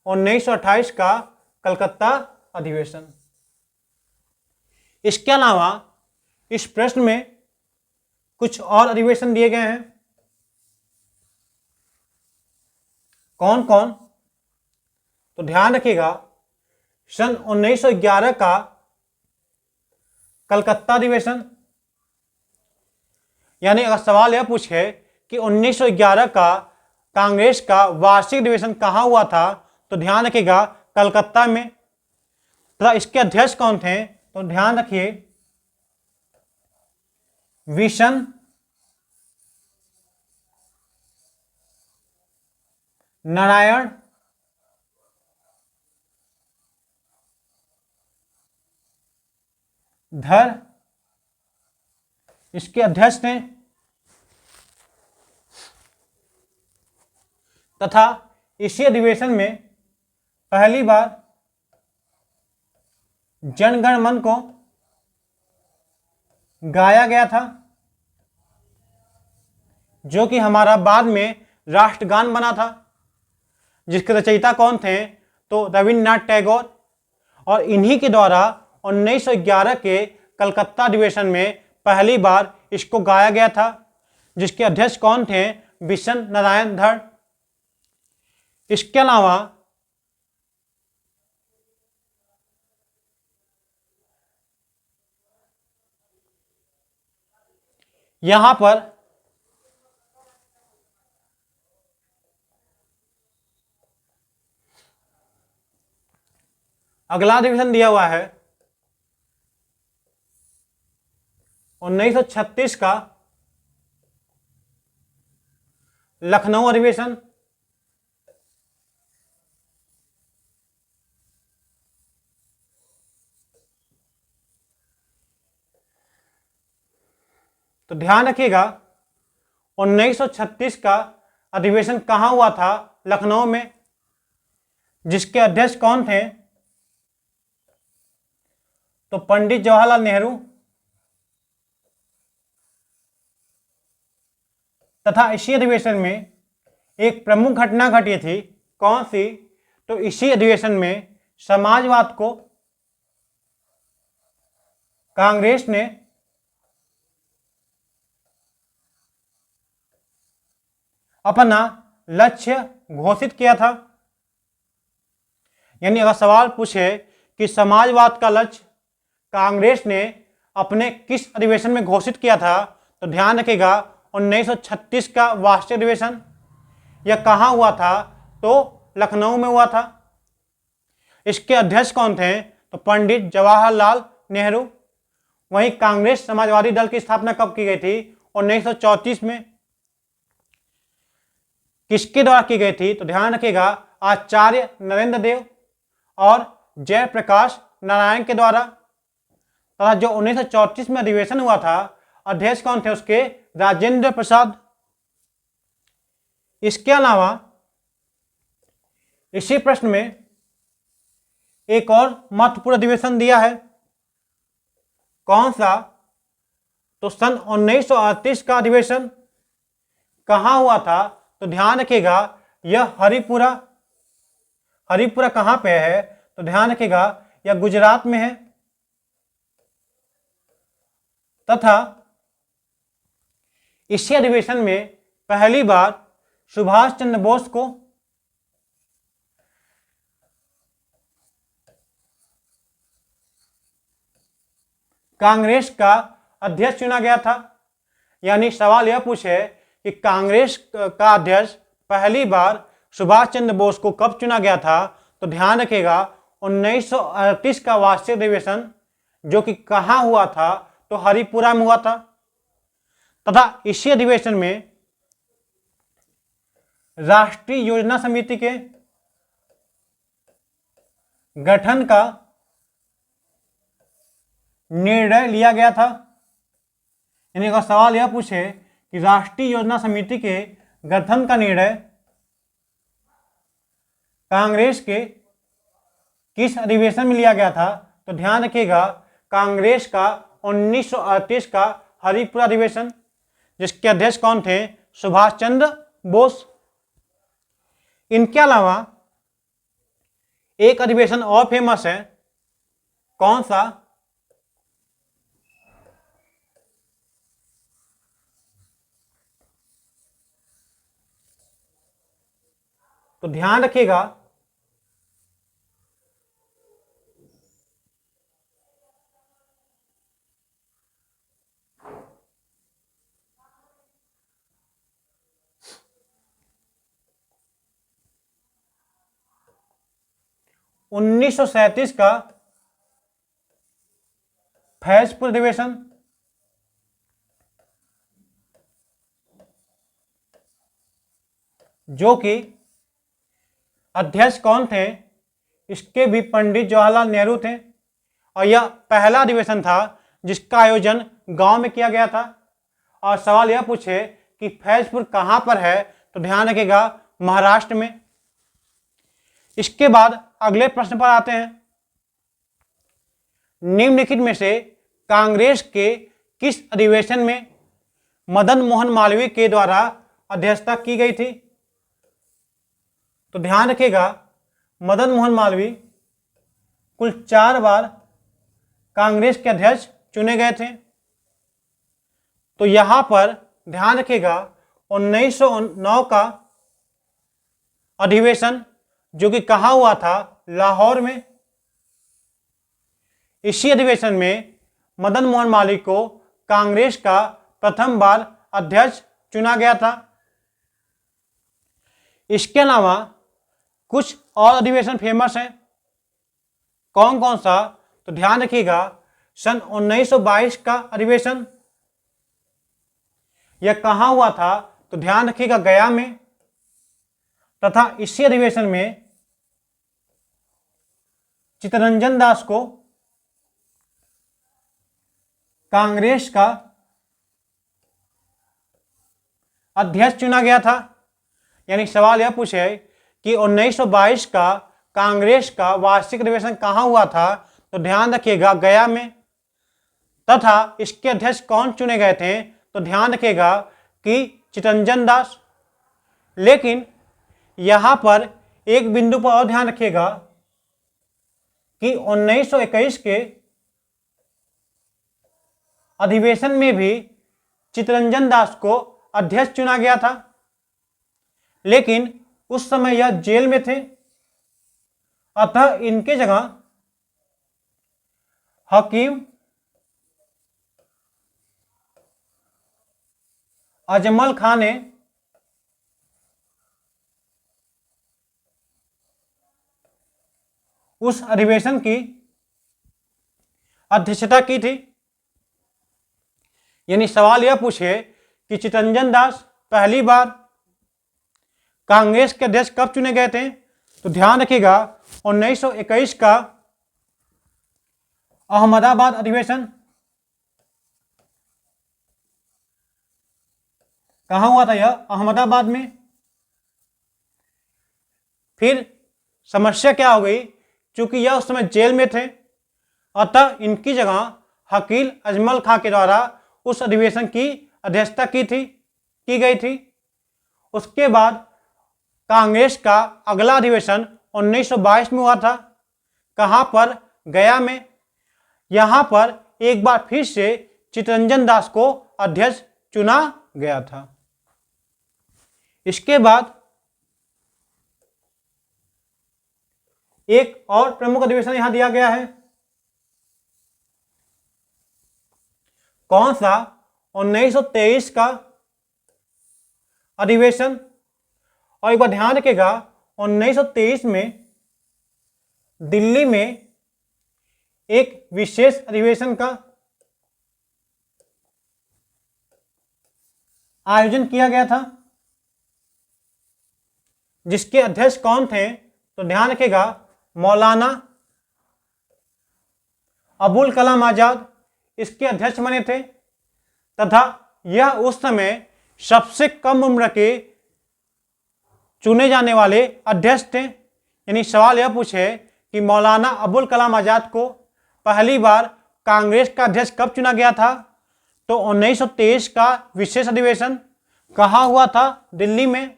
1928 का कलकत्ता अधिवेशन। इसके अलावा इस प्रश्न में कुछ और अधिवेशन दिए गए हैं। कौन कौन? तो ध्यान रखिएगा सन 1911 का कलकत्ता अधिवेशन। यानी अगर सवाल यह पूछे कि 1911 का कांग्रेस का वार्षिक अधिवेशन कहां हुआ था तो ध्यान रखिएगा कलकत्ता में। तथा इसके अध्यक्ष कौन थे? तो ध्यान रखिए विशन नारायण धर इसके अध्यक्ष थे तथा इसी अधिवेशन में पहली बार जन गण मन को गाया गया था, जो कि हमारा बाद में राष्ट्रगान बना था, जिसके रचयिता कौन थे? तो रविन्द्रनाथ टैगोर। और इन्हीं के द्वारा 1911 के कलकत्ता अधिवेशन में पहली बार इसको गाया गया था, जिसके अध्यक्ष कौन थे? विशन नारायण धड़। इसके अलावा यहां पर अगला अधिवेशन दिया हुआ है 1936 का लखनऊ अधिवेशन। तो ध्यान रखिएगा 1936 का अधिवेशन कहाँ हुआ था? लखनऊ में। जिसके अध्यक्ष कौन थे? तो पंडित जवाहरलाल नेहरू। तथा इसी अधिवेशन में एक प्रमुख घटना घटी थी। कौन सी? तो इसी अधिवेशन में समाजवाद को कांग्रेस ने अपना लक्ष्य घोषित किया था। यानी अगर सवाल पूछे कि समाजवाद का लक्ष्य कांग्रेस ने अपने किस अधिवेशन में घोषित किया था, तो ध्यान रखिएगा 1936 का वार्षिक अधिवेशन। यह कहाँ हुआ था? तो लखनऊ में हुआ था। इसके अध्यक्ष कौन थे? तो पंडित जवाहरलाल नेहरू। वहीं कांग्रेस समाजवादी दल की स्थापना कब की गई थी? 1934 में। किसके द्वारा की गई थी? तो ध्यान रखिएगा आचार्य नरेंद्र देव और जयप्रकाश नारायण के द्वारा। तथा जो 1934 में अधिवेशन हुआ था, अध्यक्ष कौन थे उसके? राजेंद्र प्रसाद। इसके अलावा इसी प्रश्न में एक और महत्वपूर्ण अधिवेशन दिया है। कौन सा? तो सन 1938 का अधिवेशन कहाँ हुआ था? तो ध्यान रखिएगा यह हरिपुरा। हरिपुरा कहाँ पे है? तो ध्यान रखिएगा यह गुजरात में है। तथा इसी अधिवेशन में पहली बार सुभाष चंद्र बोस को कांग्रेस का अध्यक्ष चुना गया था। यानी सवाल यह पूछे कि कांग्रेस का अध्यक्ष पहली बार सुभाष चंद्र बोस को कब चुना गया था, तो ध्यान रखिएगा 1938 का वार्षिक अधिवेशन, जो कि कहाँ हुआ था? तो हरिपुरा में हुआ था। तथा इसी अधिवेशन में राष्ट्रीय योजना समिति के गठन का निर्णय लिया गया था। यानी अगर सवाल यह पूछे कि राष्ट्रीय योजना समिति के गठन का निर्णय कांग्रेस के किस अधिवेशन में लिया गया था, तो ध्यान रखिएगा कांग्रेस का 1938 का हरिपुरा अधिवेशन, जिसके अध्यक्ष कौन थे? सुभाष चंद्र बोस। इनके अलावा एक अधिवेशन और फेमस है। कौन सा? तो ध्यान रखिएगा 1937 का फैजपुर अधिवेशन, जो कि अध्यक्ष कौन थे? इसके भी पंडित जवाहरलाल नेहरू थे। और यह पहला अधिवेशन था जिसका आयोजन गांव में किया गया था। और सवाल यह पूछे कि फैजपुर कहां पर है, तो ध्यान रखिएगा महाराष्ट्र में। इसके बाद अगले प्रश्न पर आते हैं। निम्नलिखित में से कांग्रेस के किस अधिवेशन में मदन मोहन मालवीय के द्वारा अध्यक्षता की गई थी? तो ध्यान रखिएगा मदन मोहन मालवीय कुल 4 बार कांग्रेस के अध्यक्ष चुने गए थे। तो यहां पर ध्यान रखिएगा 1909 का अधिवेशन, जो कि कहां हुआ था? लाहौर में। इसी अधिवेशन में मदन मोहन मालवीय को कांग्रेस का प्रथम बार अध्यक्ष चुना गया था। इसके अलावा कुछ और अधिवेशन फेमस हैं। कौन कौन सा? तो ध्यान रखिएगा सन 1922 का अधिवेशन, यह कहां हुआ था? तो ध्यान रखिएगा गया में। तथा इसी अधिवेशन में चित्तरंजन दास को कांग्रेस का अध्यक्ष चुना गया था। यानी सवाल यह पूछे कि 1922 का कांग्रेस का वार्षिक अधिवेशन कहाँ हुआ था, तो ध्यान रखिएगा गया में। तथा इसके अध्यक्ष कौन चुने गए थे, तो ध्यान रखिएगा कि चितरंजन दास। लेकिन यहां पर एक बिंदु पर और ध्यान रखिएगा कि 1921 के अधिवेशन में भी चितरंजन दास को अध्यक्ष चुना गया था, लेकिन उस समय यह जेल में थे। अतः इनके जगह हकीम अजमल खां ने उस अधिवेशन की अध्यक्षता की थी। यानी सवाल यह पूछे कि चितरंजन दास पहली बार कांग्रेस के अध्यक्ष कब चुने गए थे, तो ध्यान रखिएगा 1921 का अहमदाबाद अधिवेशन कहां हुआ था, यह अहमदाबाद में। फिर समस्या क्या हो गई, चूंकि यह उस समय जेल में थे, अतः इनकी जगह हकीम अजमल खां के द्वारा उस अधिवेशन की अध्यक्षता की गई थी। उसके बाद कांग्रेस का अगला अधिवेशन 1922 में हुआ था। कहां पर, गया में। यहां पर एक बार फिर से चितरंजन दास को अध्यक्ष चुना गया था। इसके बाद एक और प्रमुख अधिवेशन यहां दिया गया है। कौन सा, 1923 का अधिवेशन। और एक बार ध्यान रखिएगा 1923 में दिल्ली में एक विशेष अधिवेशन का आयोजन किया गया था, जिसके अध्यक्ष कौन थे, तो ध्यान रखिएगा मौलाना अबुल कलाम आजाद इसके अध्यक्ष बने थे। तथा यह उस समय सबसे कम उम्र के चुने जाने वाले अध्यक्ष थे। यानी सवाल यह पूछे कि मौलाना अबुल कलाम आजाद को पहली बार कांग्रेस का अध्यक्ष कब चुना गया था, तो 1923 का विशेष अधिवेशन कहाँ हुआ था, दिल्ली में।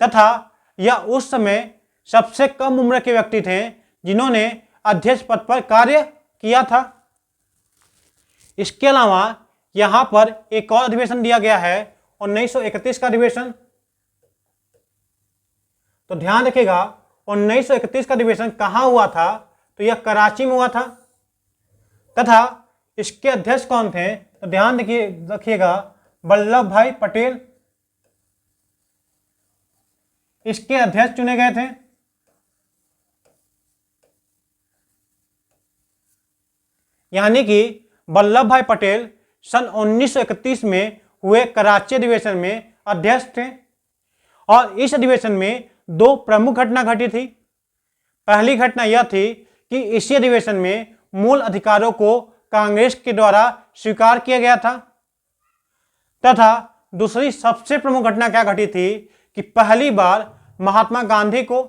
तथा यह उस समय सबसे कम उम्र के व्यक्ति थे जिन्होंने अध्यक्ष पद पर कार्य किया था। इसके अलावा यहां पर एक और अधिवेशन दिया गया है, 1931 का अधिवेशन। तो ध्यान रखिएगा 1931 का अधिवेशन कहां हुआ था, तो यह कराची में हुआ था। तथा इसके अध्यक्ष कौन थे, तो ध्यान रखिएगा वल्लभ भाई पटेल इसके अध्यक्ष चुने गए थे। यानी कि वल्लभ भाई पटेल सन 1931 में हुए कराची अधिवेशन में अध्यक्ष थे। और इस अधिवेशन में दो प्रमुख घटना घटी थी। पहली घटना यह थी कि इसी अधिवेशन में मूल अधिकारों को कांग्रेस के द्वारा स्वीकार किया गया था। तथा दूसरी सबसे प्रमुख घटना क्या घटी थी कि पहली बार महात्मा गांधी को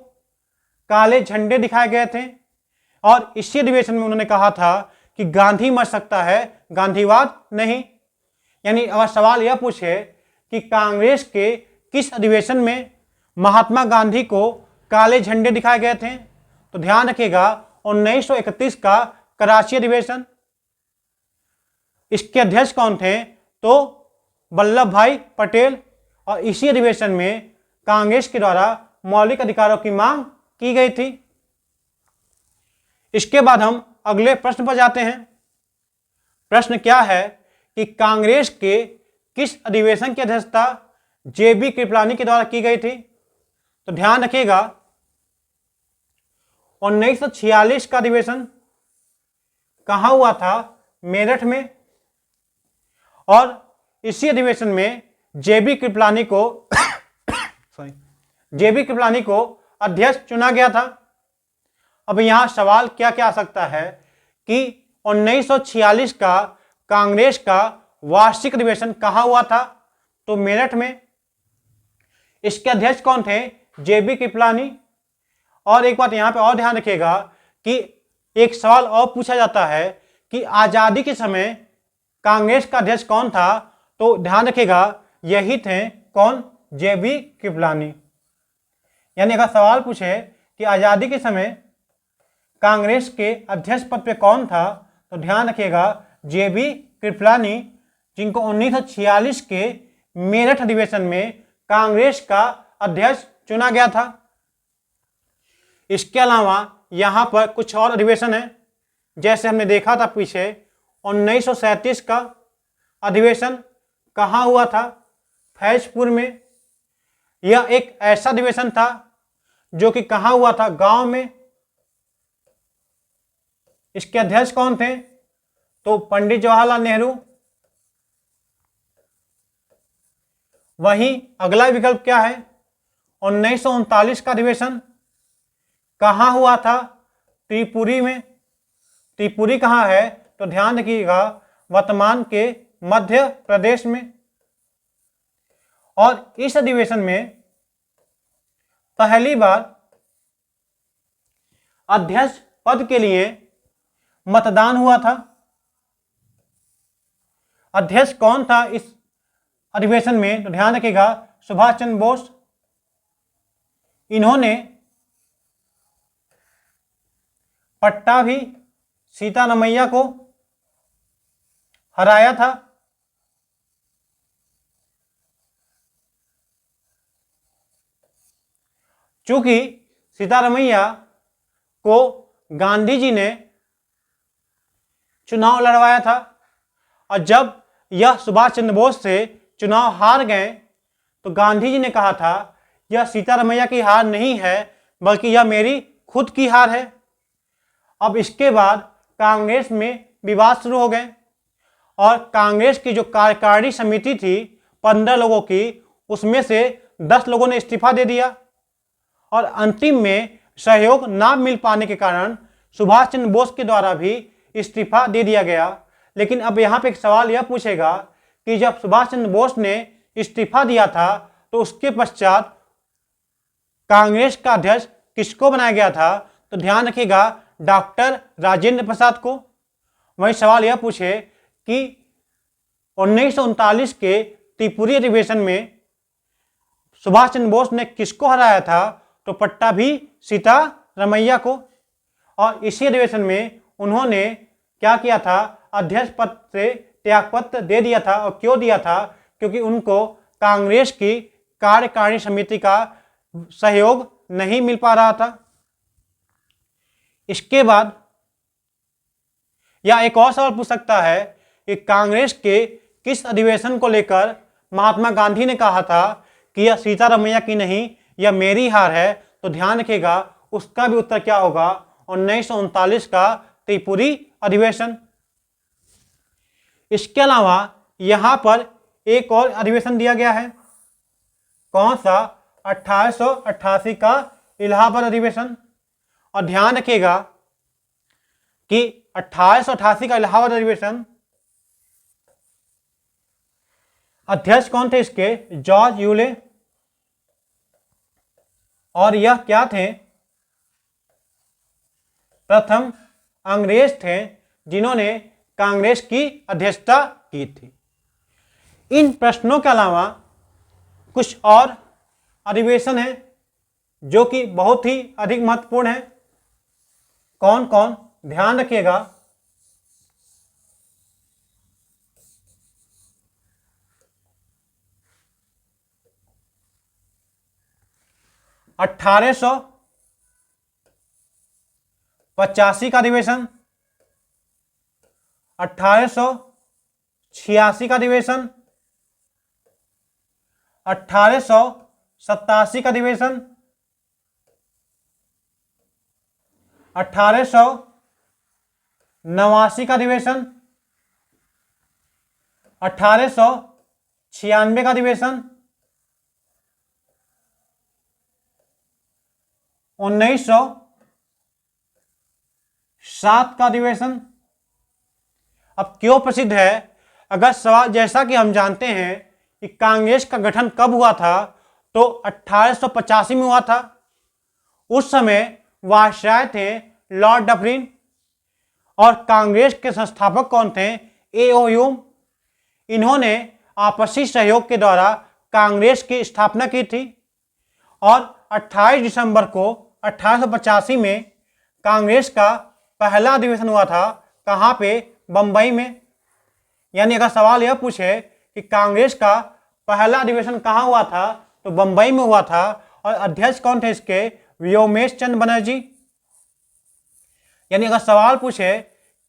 काले झंडे दिखाए गए थे। और इसी अधिवेशन में उन्होंने कहा था कि गांधी मर सकता है, गांधीवाद नहीं। यानी अगर सवाल यह पूछे कि कांग्रेस के किस अधिवेशन में महात्मा गांधी को काले झंडे दिखाए गए थे, तो ध्यान रखिएगा 1931 का कराची अधिवेशन। इसके अध्यक्ष कौन थे, तो वल्लभ भाई पटेल। और इसी अधिवेशन में कांग्रेस के द्वारा मौलिक अधिकारों की मांग की गई थी। इसके बाद हम अगले प्रश्न पर जाते हैं। प्रश्न क्या है कि कांग्रेस के किस अधिवेशन की अध्यक्षता जेबी कृपलानी के द्वारा की गई थी, तो ध्यान रखिएगा 1946 का अधिवेशन कहां हुआ था, मेरठ में। और इसी अधिवेशन में जेबी कृपलानी को अध्यक्ष चुना गया था। अब यहां सवाल क्या क्या आ सकता है कि 1946 का कांग्रेस का वार्षिक अधिवेशन कहां हुआ था, तो मेरठ में। इसके अध्यक्ष कौन थे? जेबी कृपलानी। और एक बात यहां पे और ध्यान रखिएगा कि एक सवाल और पूछा जाता है कि आजादी के समय कांग्रेस का अध्यक्ष कौन था, तो ध्यान रखिएगा यही थे कौन? जेबी कृपलानी। यानी अगर सवाल पूछे कि आजादी के समय कांग्रेस के अध्यक्ष पद पे कौन था, तो ध्यान रखिएगा जेबी कृपलानी, जिनको 1946 के मेरठ अधिवेशन में कांग्रेस का अध्यक्ष चुना गया था। इसके अलावा यहां पर कुछ और अधिवेशन है, जैसे हमने देखा था पीछे 1937 का अधिवेशन कहाँ हुआ था? फैजपुर में। यह एक ऐसा अधिवेशन था जो कि कहाँ हुआ था? गांव में। इसके अध्यक्ष कौन थे? तो पंडित जवाहरलाल नेहरू। वहीं अगला विकल्प क्या है? 1939 का अधिवेशन कहाँ हुआ था? त्रिपुरी में। त्रिपुरी कहाँ है? तो ध्यान रखिएगा वर्तमान के मध्य प्रदेश में। और इस अधिवेशन में पहली बार अध्यक्ष पद के लिए मतदान हुआ था। अध्यक्ष कौन था इस अधिवेशन में? तो ध्यान रखिएगा सुभाष चंद्र बोस। इन्होंने पट्टाभी सीतारमैया को हराया था। चूंकि सीतारमैया को गांधी जी ने चुनाव लड़वाया था, और जब यह सुभाष चंद्र बोस से चुनाव हार गए तो गांधी जी ने कहा था यह सीतारमैया की हार नहीं है, बल्कि यह मेरी खुद की हार है। अब इसके बाद कांग्रेस में विवाद शुरू हो गए, और कांग्रेस की जो कार्यकारिणी समिति थी 15 लोगों की, उसमें से 10 लोगों ने इस्तीफा दे दिया, और अंतिम में सहयोग ना मिल पाने के कारण सुभाष चंद्र बोस के द्वारा भी इस्तीफा दे दिया गया। लेकिन अब यहाँ पे एक सवाल यह पूछेगा कि जब सुभाष चंद्र बोस ने इस्तीफा दिया था तो उसके पश्चात कांग्रेस का अध्यक्ष किसको बनाया गया था? तो ध्यान रखिएगा डॉक्टर राजेंद्र प्रसाद को। वही सवाल यह पूछे कि 1939 के त्रिपुरी अधिवेशन में सुभाष चंद्र बोस ने किसको हराया था? तो पट्टाभी सीतारमैया को। और इसी अधिवेशन में उन्होंने क्या किया था? अध्यक्ष पद से त्यागपत्र दे दिया था। और क्यों दिया था? क्योंकि उनको कांग्रेस की कार्यकारिणी समिति का सहयोग नहीं मिल पा रहा था। इसके बाद या एक और सवाल पूछ सकता है कि कांग्रेस के किस अधिवेशन को लेकर महात्मा गांधी ने कहा था कि यह सीतारमैया की नहीं, यह मेरी हार है? तो ध्यान रखिएगा उसका भी उत्तर क्या होगा? 1939 का त्रिपुरी अधिवेशन। इसके अलावा यहां पर एक और अधिवेशन दिया गया है। कौन सा? 1888 का इलाहाबाद अधिवेशन। और ध्यान रखिएगा कि 1888 का इलाहाबाद अधिवेशन अध्यक्ष कौन थे इसके? George Yule. और यह क्या थे? प्रथम अंग्रेज थे जिन्होंने कांग्रेस की अध्यक्षता की थी। इन प्रश्नों के अलावा कुछ और अधिवेशन हैं जो कि बहुत ही अधिक महत्वपूर्ण है। कौन कौन? ध्यान रखिएगा 1885 का अधिवेशन, 1886 का अधिवेशन, 1887 का अधिवेशन, 1889 का अधिवेशन, 1896 का अधिवेशन, 1907 का अधिवेशन। अब क्यों प्रसिद्ध है? अगर सवाल, जैसा कि हम जानते हैं कि कांग्रेस का गठन कब हुआ था, तो 1885 में हुआ था। उस समय वायसराय थे लॉर्ड डफरिन और कांग्रेस के संस्थापक कौन थे, ए.ओ. ह्यूम। इन्होंने आपसी सहयोग के द्वारा कांग्रेस की स्थापना की थी और 28 दिसंबर को 1885 में कांग्रेस का पहला अधिवेशन हुआ था। कहाँ पे, बंबई में। यानी अगर सवाल यह पूछे कि कांग्रेस का पहला अधिवेशन कहाँ हुआ था, तो बंबई में हुआ था। और अध्यक्ष कौन थे इसके, व्योमेश चंद्र बनर्जी। यानी अगर सवाल पूछे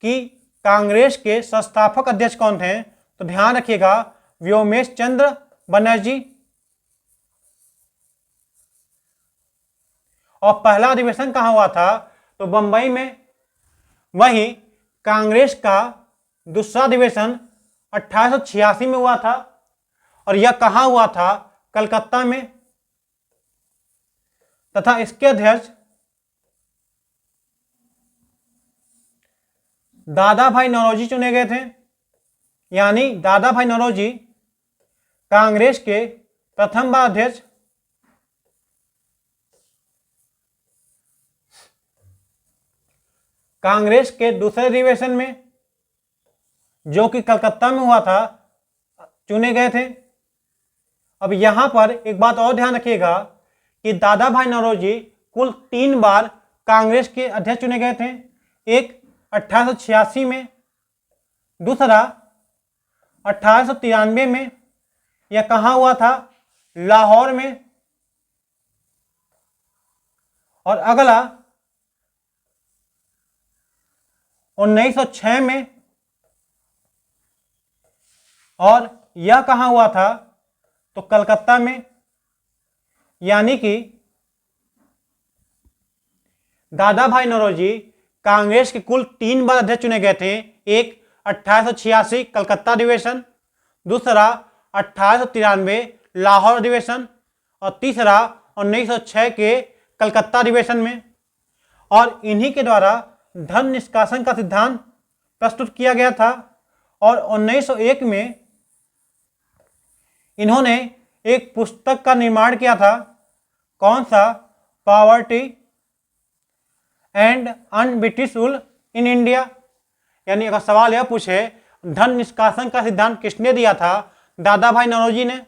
कि कांग्रेस के संस्थापक अध्यक्ष कौन थे, तो ध्यान रखिएगा व्योमेश चंद्र बनर्जी। और पहला अधिवेशन कहाँ हुआ था, तो बंबई में। वहीं कांग्रेस का दूसरा अधिवेशन 1886 में हुआ था और यह कहाँ हुआ था, कलकत्ता में। तथा इसके अध्यक्ष दादा भाई नौरोजी चुने गए थे। यानी दादा भाई नौरोजी कांग्रेस के प्रथम बार अध्यक्ष। कांग्रेस के दूसरे अधिवेशन में, जो कि कलकत्ता में हुआ था, चुने गए थे। अब यहां पर एक बात और ध्यान रखिएगा कि दादा भाई नौरोजी कुल 3 बार कांग्रेस के अध्यक्ष चुने गए थे। एक 1886 में, दूसरा 1893 में, यह कहाँ हुआ था, लाहौर में। और अगला 1906 में। और यह कहाँ हुआ था, तो कलकत्ता में। यानी कि दादा भाई नौरोजी कांग्रेस के कुल 3 बार अध्यक्ष चुने गए थे। एक 1886 कलकत्ता अधिवेशन, दूसरा 1893 लाहौर अधिवेशन और तीसरा 1906 के कलकत्ता अधिवेशन में। और इन्हीं के द्वारा धन निष्कासन का सिद्धांत प्रस्तुत किया गया था। और 1901 में इन्होंने एक पुस्तक का निर्माण किया था। कौन सा, poverty and un-British rule in India. यानी अगर सवाल यह पूछे धन निष्कासन का सिद्धांत किसने दिया था, दादा भाई नौरोजी ने।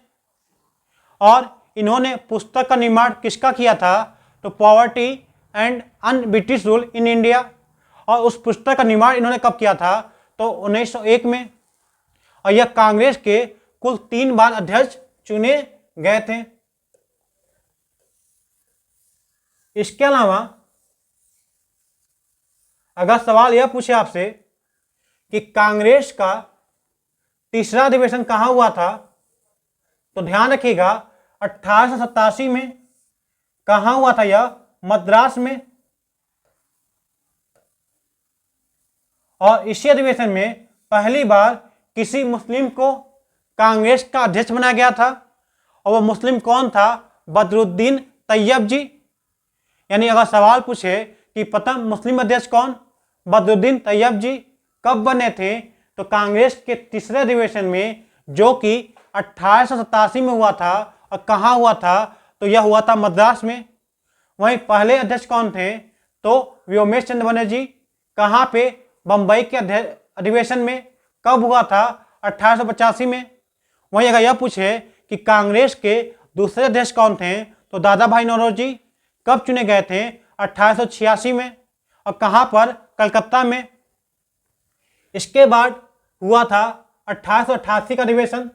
और इन्होंने पुस्तक का निर्माण किसका किया था, तो poverty and un-British rule in India. और उस पुस्तक का निर्माण इन्होंने कब किया था, तो 1901 में। और यह कांग्रेस के कुल 3 बार अध्यक्ष चुने गए थे। इसके अलावा अगर सवाल यह पूछे आपसे कि कांग्रेस का तीसरा अधिवेशन कहाँ हुआ था, तो ध्यान रखिएगा 1887 में। कहाँ हुआ था यह, मद्रास में। और इसी अधिवेशन में पहली बार किसी मुस्लिम को कांग्रेस का अध्यक्ष बनाया गया था। और वह मुस्लिम कौन था, बदरुद्दीन तैयब जी। यानी अगर सवाल पूछे कि प्रथम मुस्लिम अध्यक्ष कौन, बदरुद्दीन तैयब जी। कब बने थे, तो कांग्रेस के तीसरे अधिवेशन में, जो कि 1887 में हुआ था। और कहाँ हुआ था, तो यह हुआ था मद्रास में। वहीं पहले अध्यक्ष कौन थे, तो व्योमेश चंद्र बनर्जी। कहाँ पे, बंबई के अधिवेशन में। कब हुआ था, 1885 में। वहीं अगर यह पूछे कि कांग्रेस के दूसरे अध्यक्ष कौन थे, तो दादा भाई नौरोजी। कब चुने गए थे, 1886 में। और कहाँ पर, कलकत्ता में। इसके बाद हुआ था 1888 का अधिवेशन।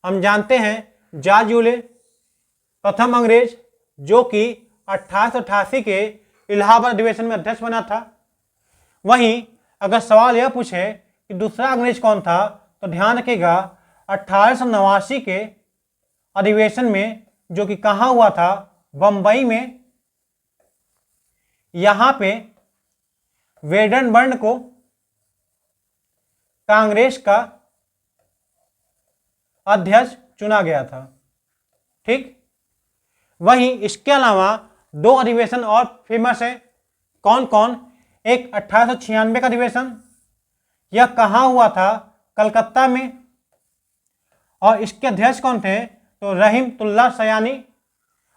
हम जानते हैं जॉर्ज यूले प्रथम अंग्रेज, जो कि 1888 के इलाहाबाद अधिवेशन में अध्यक्ष बना था। वहीं अगर सवाल यह पूछे कि दूसरा अंग्रेज कौन था, तो ध्यान रखिएगा 1889 के अधिवेशन में, जो कि कहाँ हुआ था, बंबई में। यहाँ पे वेडनबर्न को कांग्रेस का अध्यक्ष चुना गया था। ठीक। वहीं इसके अलावा 2 अधिवेशन और फेमस है। कौन कौन, एक 1896 का अधिवेशन, यह कहाँ हुआ था, कलकत्ता में। और इसके अध्यक्ष कौन थे? तो रहीमतुल्लाह सयानी।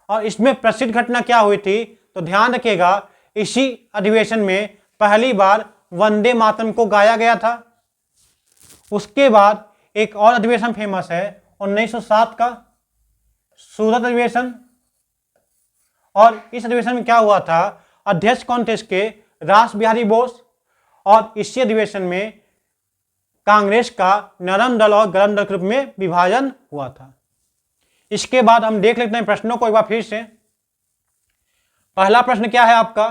और इसमें प्रसिद्ध घटना क्या हुई थी? तो ध्यान रखिएगा, इसी अधिवेशन में पहली बार वंदे मातरम को गाया गया था। उसके बाद एक और अधिवेशन फेमस है 1907 का सूरत अधिवेशन। और इस अधिवेशन में क्या हुआ था? अध्यक्ष कौन थे इसके? रास बिहारी बोस। और इसी अधिवेशन में कांग्रेस का नरम दल और गरम दल के रूप में विभाजन हुआ था। इसके बाद हम देख लेते हैं प्रश्नों को एक बार फिर से। पहला प्रश्न क्या है आपका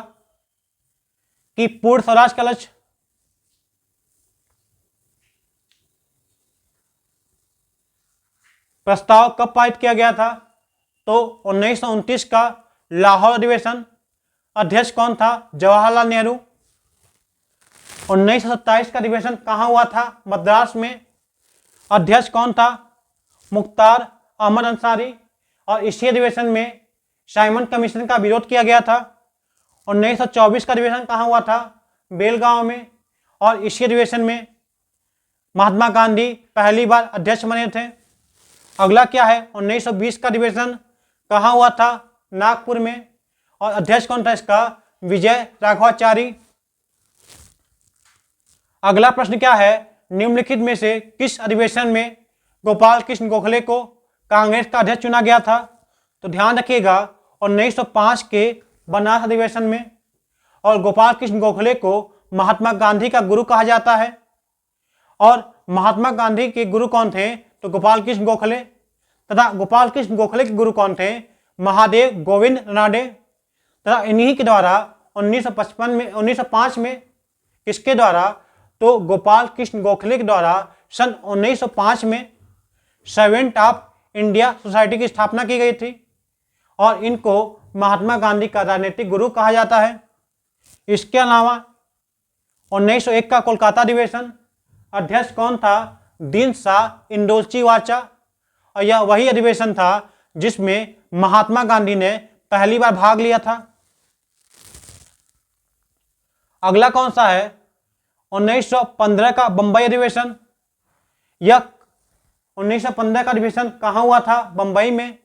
कि पूर्ण स्वराज का लक्ष्य प्रस्ताव कब पारित किया गया था? तो 1929 का लाहौर अधिवेशन। अध्यक्ष कौन था? जवाहरलाल नेहरू। 1927 का अधिवेशन कहाँ हुआ था? मद्रास में। अध्यक्ष कौन था? मुख्तार अहमद अंसारी। और इसी अधिवेशन में साइमन कमीशन का विरोध किया गया था। 1924 का अधिवेशन कहाँ हुआ था? बेलगांव में। और इसी अधिवेशन में महात्मा गांधी पहली बार अध्यक्ष बने थे। अगला क्या है? 1920 का अधिवेशन कहाँ हुआ था? नागपुर में। और अध्यक्ष कौन था इसका? विजय राघवाचारी। अगला प्रश्न क्या है? निम्नलिखित में से किस अधिवेशन में गोपाल कृष्ण गोखले को कांग्रेस का अध्यक्ष चुना गया था? तो ध्यान रखिएगा, 1905 के बनारस अधिवेशन में। और गोपाल कृष्ण गोखले को महात्मा गांधी का गुरु कहा जाता है। और महात्मा गांधी के गुरु कौन थे? तो गोपाल कृष्ण गोखले। तथा गोपाल कृष्ण गोखले के गुरु कौन थे? महादेव गोविंद रानडे। तथा इन्हीं के द्वारा 1905 में किसके द्वारा? तो गोपाल कृष्ण गोखले के द्वारा सन 1905 में सर्वेंट ऑफ इंडिया सोसाइटी की स्थापना की गई थी। और इनको महात्मा गांधी का राजनीतिक गुरु कहा जाता है। इसके अलावा 1901 का कोलकाता अधिवेशन। अध्यक्ष कौन था? दीन शाह इंदोलची वाचा। और यह वही अधिवेशन था जिसमें महात्मा गांधी ने पहली बार भाग लिया था। अगला कौन सा है? 1915 का बंबई अधिवेशन। यह 1915 का अधिवेशन कहाँ हुआ था? बंबई में।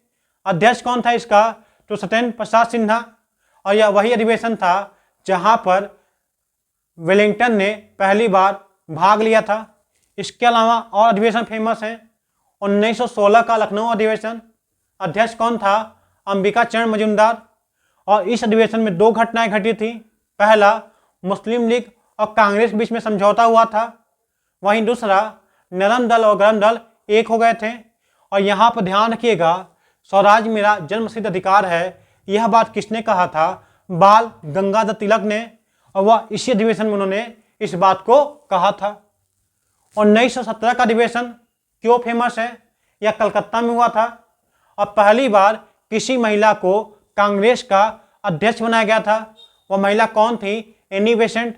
अध्यक्ष कौन था इसका? तो सत्येंद्र प्रसाद सिन्हा। और यह वही अधिवेशन था जहां पर वेलिंगटन ने पहली बार भाग लिया था। इसके अलावा और अधिवेशन फेमस हैं। 1916 का लखनऊ अधिवेशन। अध्यक्ष कौन था? अंबिका चरण मजूमदार। और इस अधिवेशन में दो घटनाएं घटी थी। पहला, मुस्लिम लीग और कांग्रेस बीच में समझौता हुआ था। वहीं दूसरा, नरम दल और गरम दल एक हो गए थे। और यहाँ पर ध्यान रखिएगा, स्वराज मेरा जन्मसिद्ध अधिकार है, यह बात किसने कहा था? बाल गंगाधर तिलक ने। और वह इसी अधिवेशन में उन्होंने इस बात को कहा था। 1917 का अधिवेशन क्यों फेमस है? यह कलकत्ता में हुआ था। और पहली बार किसी महिला को कांग्रेस का अध्यक्ष बनाया गया था। वह महिला कौन थी? Annie Besant.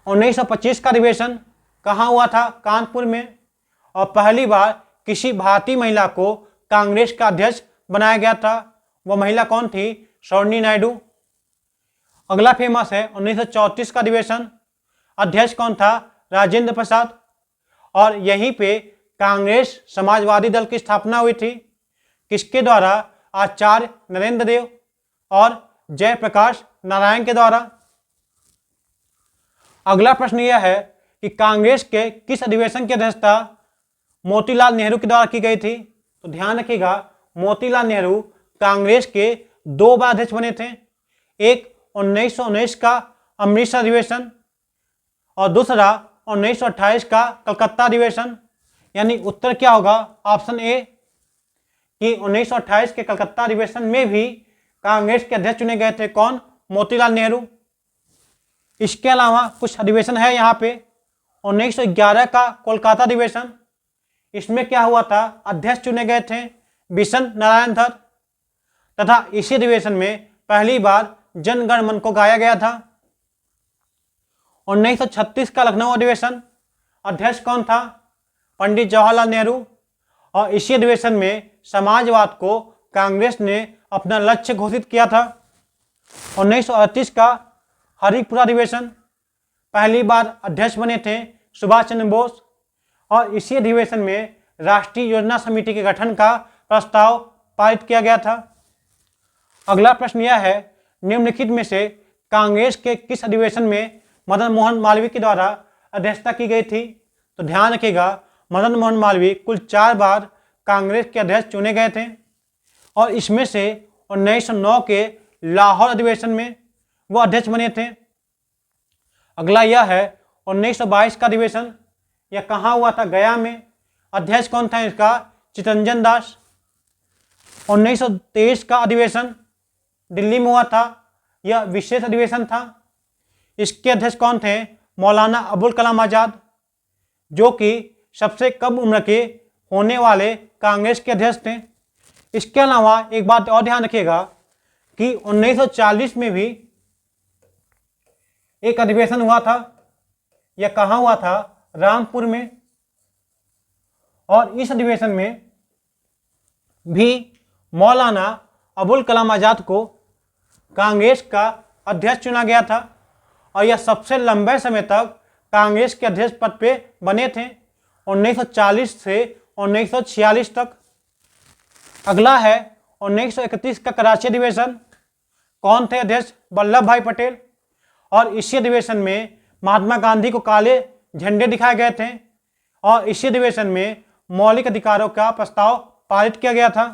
1925 का अधिवेशन कहाँ हुआ था? कानपुर में। और पहली बार किसी भारतीय महिला को कांग्रेस का अध्यक्ष बनाया गया था। वह महिला कौन थी? सरोजिनी नायडू। अगला फेमस है 1934 का अधिवेशन। अध्यक्ष कौन था? राजेंद्र प्रसाद। और यहीं पे कांग्रेस समाजवादी दल की स्थापना हुई थी। किसके द्वारा? आचार्य नरेंद्र देव और जयप्रकाश नारायण के द्वारा। अगला प्रश्न यह है कि कांग्रेस के किस अधिवेशन की अध्यक्षता मोतीलाल नेहरू के द्वारा की गई थी? तो ध्यान रखिएगा, मोतीलाल नेहरू कांग्रेस के दो बार अध्यक्ष बने थे। एक 1919 का अमृतसर अधिवेशन और दूसरा 1928 का कलकत्ता अधिवेशन। यानी उत्तर क्या होगा? ऑप्शन ए कि 1928 के कलकत्ता अधिवेशन में भी कांग्रेस के अध्यक्ष चुने गए थे। कौन? मोतीलाल नेहरू। इसके अलावा कुछ अधिवेशन है यहाँ पे। 1911 का कोलकाता अधिवेशन, इसमें क्या हुआ था? अध्यक्ष चुने गए थे बिशन नारायण धर। तथा इसी अधिवेशन में पहली बार जन गण मन को गाया गया था। 1936 का लखनऊ अधिवेशन, अध्यक्ष कौन था? पंडित जवाहरलाल नेहरू। और इसी अधिवेशन में समाजवाद को कांग्रेस ने अपना लक्ष्य घोषित किया था। 1938 का हरिपुरा अधिवेशन, पहली बार अध्यक्ष बने थे सुभाष चंद्र बोस। और इसी अधिवेशन में राष्ट्रीय योजना समिति के गठन का प्रस्ताव पारित किया गया था। अगला प्रश्न यह है, निम्नलिखित में से कांग्रेस के किस अधिवेशन में मदन मोहन मालवीय के द्वारा अध्यक्षता की गई थी? तो ध्यान रखिएगा, मदन मोहन मालवीय कुल 4 बार कांग्रेस के अध्यक्ष चुने गए थे और इसमें से 1909 के लाहौर अधिवेशन में वो अध्यक्ष बने थे। अगला यह है 1922 का अधिवेशन, यह कहाँ हुआ था? गया में। अध्यक्ष कौन था इसका? चितरंजन दास। 1923 का अधिवेशन दिल्ली में हुआ था, यह विशेष अधिवेशन था। इसके अध्यक्ष कौन थे? मौलाना अबुल कलाम आजाद, जो कि सबसे कम उम्र के होने वाले कांग्रेस के अध्यक्ष थे। इसके अलावा एक बात और ध्यान रखिएगा कि 1940 में भी एक अधिवेशन हुआ था, यह कहाँ हुआ था? रामपुर में। और इस अधिवेशन में भी मौलाना अबुल कलाम आजाद को कांग्रेस का अध्यक्ष चुना गया था और यह सबसे लंबे समय तक कांग्रेस के अध्यक्ष पद पे बने थे, 1940 से 1946 तक। अगला है 1931 का कराची अधिवेशन। कौन थे अध्यक्ष? वल्लभ भाई पटेल। और इसी अधिवेशन में महात्मा गांधी को काले झंडे दिखाए गए थे और इसी अधिवेशन में मौलिक अधिकारों का प्रस्ताव पारित किया गया था।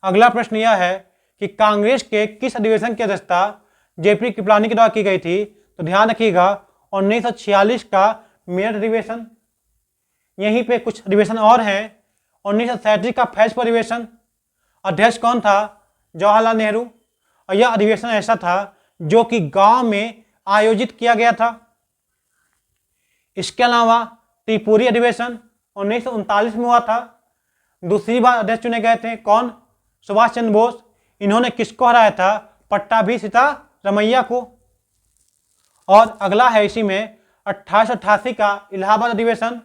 अगला प्रश्न यह है कि कांग्रेस के किस अधिवेशन की अध्यक्षता जेपी कृपलानी के द्वारा की गई थी? तो ध्यान रखिएगा, 1946 का मेरठ अधिवेशन। यहीं पे कुछ अधिवेशन और हैं। 1937 का फैजपुर अधिवेशन, अध्यक्ष कौन था? जवाहरलाल नेहरू। और यह अधिवेशन ऐसा था जो कि गांव में आयोजित किया गया था। इसके अलावा त्रिपुरी अधिवेशन 1939 में हुआ था। दूसरी बार अध्यक्ष चुने गए थे कौन? सुभाष चंद्र बोस। इन्होंने किसको हराया था? पट्टाभी सीतारमैया को। और अगला है इसी में 1888 का इलाहाबाद अधिवेशन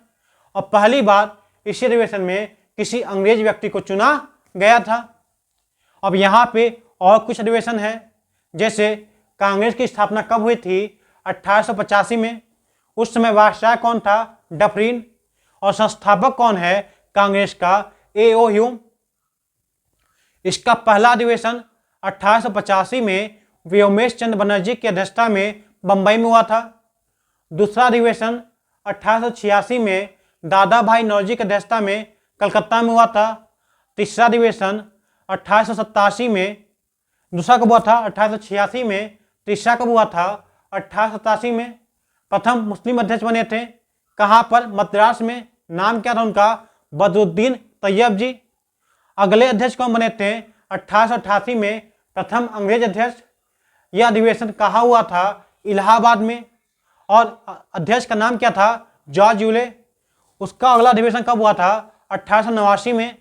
और पहली बार इसी अधिवेशन में किसी अंग्रेज व्यक्ति को चुना गया था। अब यहाँ पे और कुछ अधिवेशन हैं, जैसे कांग्रेस की स्थापना कब हुई थी? 1885 में। उस समय वायसराय कौन था? डफरीन। और संस्थापक कौन है कांग्रेस का? A.O. ह्यूम। इसका पहला अधिवेशन 1885 में व्योमेश चंद्र बनर्जी की अध्यक्षता में बंबई में हुआ था। दूसरा अधिवेशन 1886 में दादा भाई नौरोजी की अध्यक्षता में कलकत्ता में हुआ था। तीसरा अधिवेशन 1887 में, दूसरा कब हुआ था? 1886 में। तीसरा कब हुआ था? 1887 में। प्रथम मुस्लिम अध्यक्ष बने थे कहाँ पर? मद्रास में। नाम क्या था उनका? बदरुद्दीन तैयब जी। अगले अध्यक्ष कौन बने थे? 1888 में प्रथम अंग्रेज अध्यक्ष। यह अधिवेशन कहाँ हुआ था? इलाहाबाद में। और अध्यक्ष का नाम क्या था? George Yule. उसका अगला अधिवेशन कब हुआ था? 1889 में।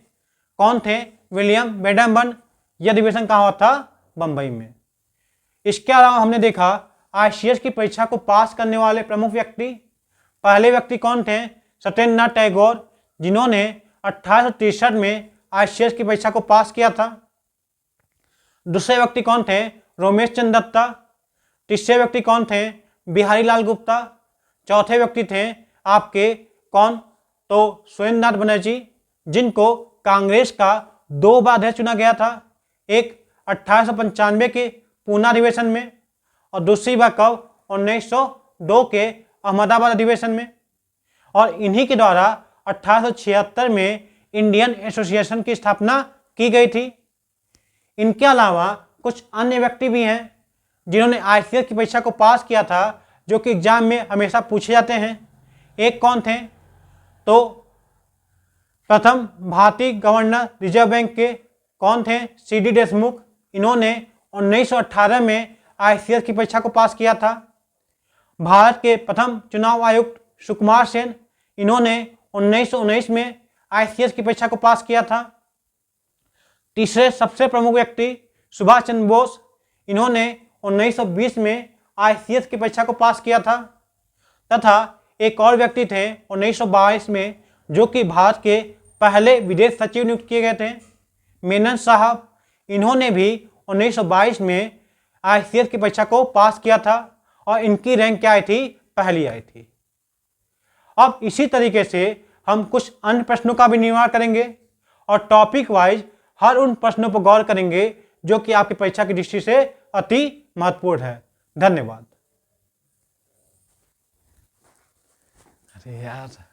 कौन थे? विलियम बेडमबर्न। यह अधिवेशन कहाँ हुआ था? बंबई में। इसके अलावा हमने देखा ICS की परीक्षा को पास करने वाले प्रमुख व्यक्ति। पहले व्यक्ति कौन थे? सत्येंद्रनाथ टैगोर, जिन्होंने 1863 में ICS की परीक्षा को पास किया था। दूसरे व्यक्ति कौन थे? रोमेश चंद्र दत्ता। तीसरे व्यक्ति कौन थे? बिहारी लाल गुप्ता। चौथे व्यक्ति थे आपके कौन? तो सुरेंद्रनाथ बनर्जी, जिनको कांग्रेस का 2 बार अध्यक्ष चुना गया था, एक 1895 के पूना अधिवेशन में और दूसरी बार कब? 1902 के अहमदाबाद अधिवेशन में। और इन्हीं के द्वारा 1876 में इंडियन एसोसिएशन की स्थापना की गई थी। इनके अलावा कुछ अन्य व्यक्ति भी हैं जिन्होंने ICS की परीक्षा को पास किया था, जो कि एग्जाम में हमेशा पूछे जाते हैं। एक कौन थे? तो प्रथम भारतीय गवर्नर रिजर्व बैंक के कौन थे? CD देशमुख। इन्होंने 1918 में ICS की परीक्षा को पास किया था। भारत के प्रथम चुनाव आयुक्त सुकुमार सेन, इन्होंने 1919 में ICS की परीक्षा को पास किया था। तीसरे सबसे प्रमुख व्यक्ति सुभाष चंद्र बोस, इन्होंने 1920 में ICS की परीक्षा को पास किया था। तथा एक और व्यक्ति थे 1922 में, जो कि भारत के पहले विदेश सचिव नियुक्त किए गए थे, मेनन साहब। इन्होंने भी 1922 में ICS की परीक्षा को पास किया था और इनकी रैंक क्या आई थी? पहली आई थी। अब इसी तरीके से हम कुछ अन्य प्रश्नों का भी निर्माण करेंगे और टॉपिक वाइज हर उन प्रश्नों पर गौर करेंगे जो कि आपकी परीक्षा की दृष्टि से अति महत्वपूर्ण है। धन्यवाद। अरे यार।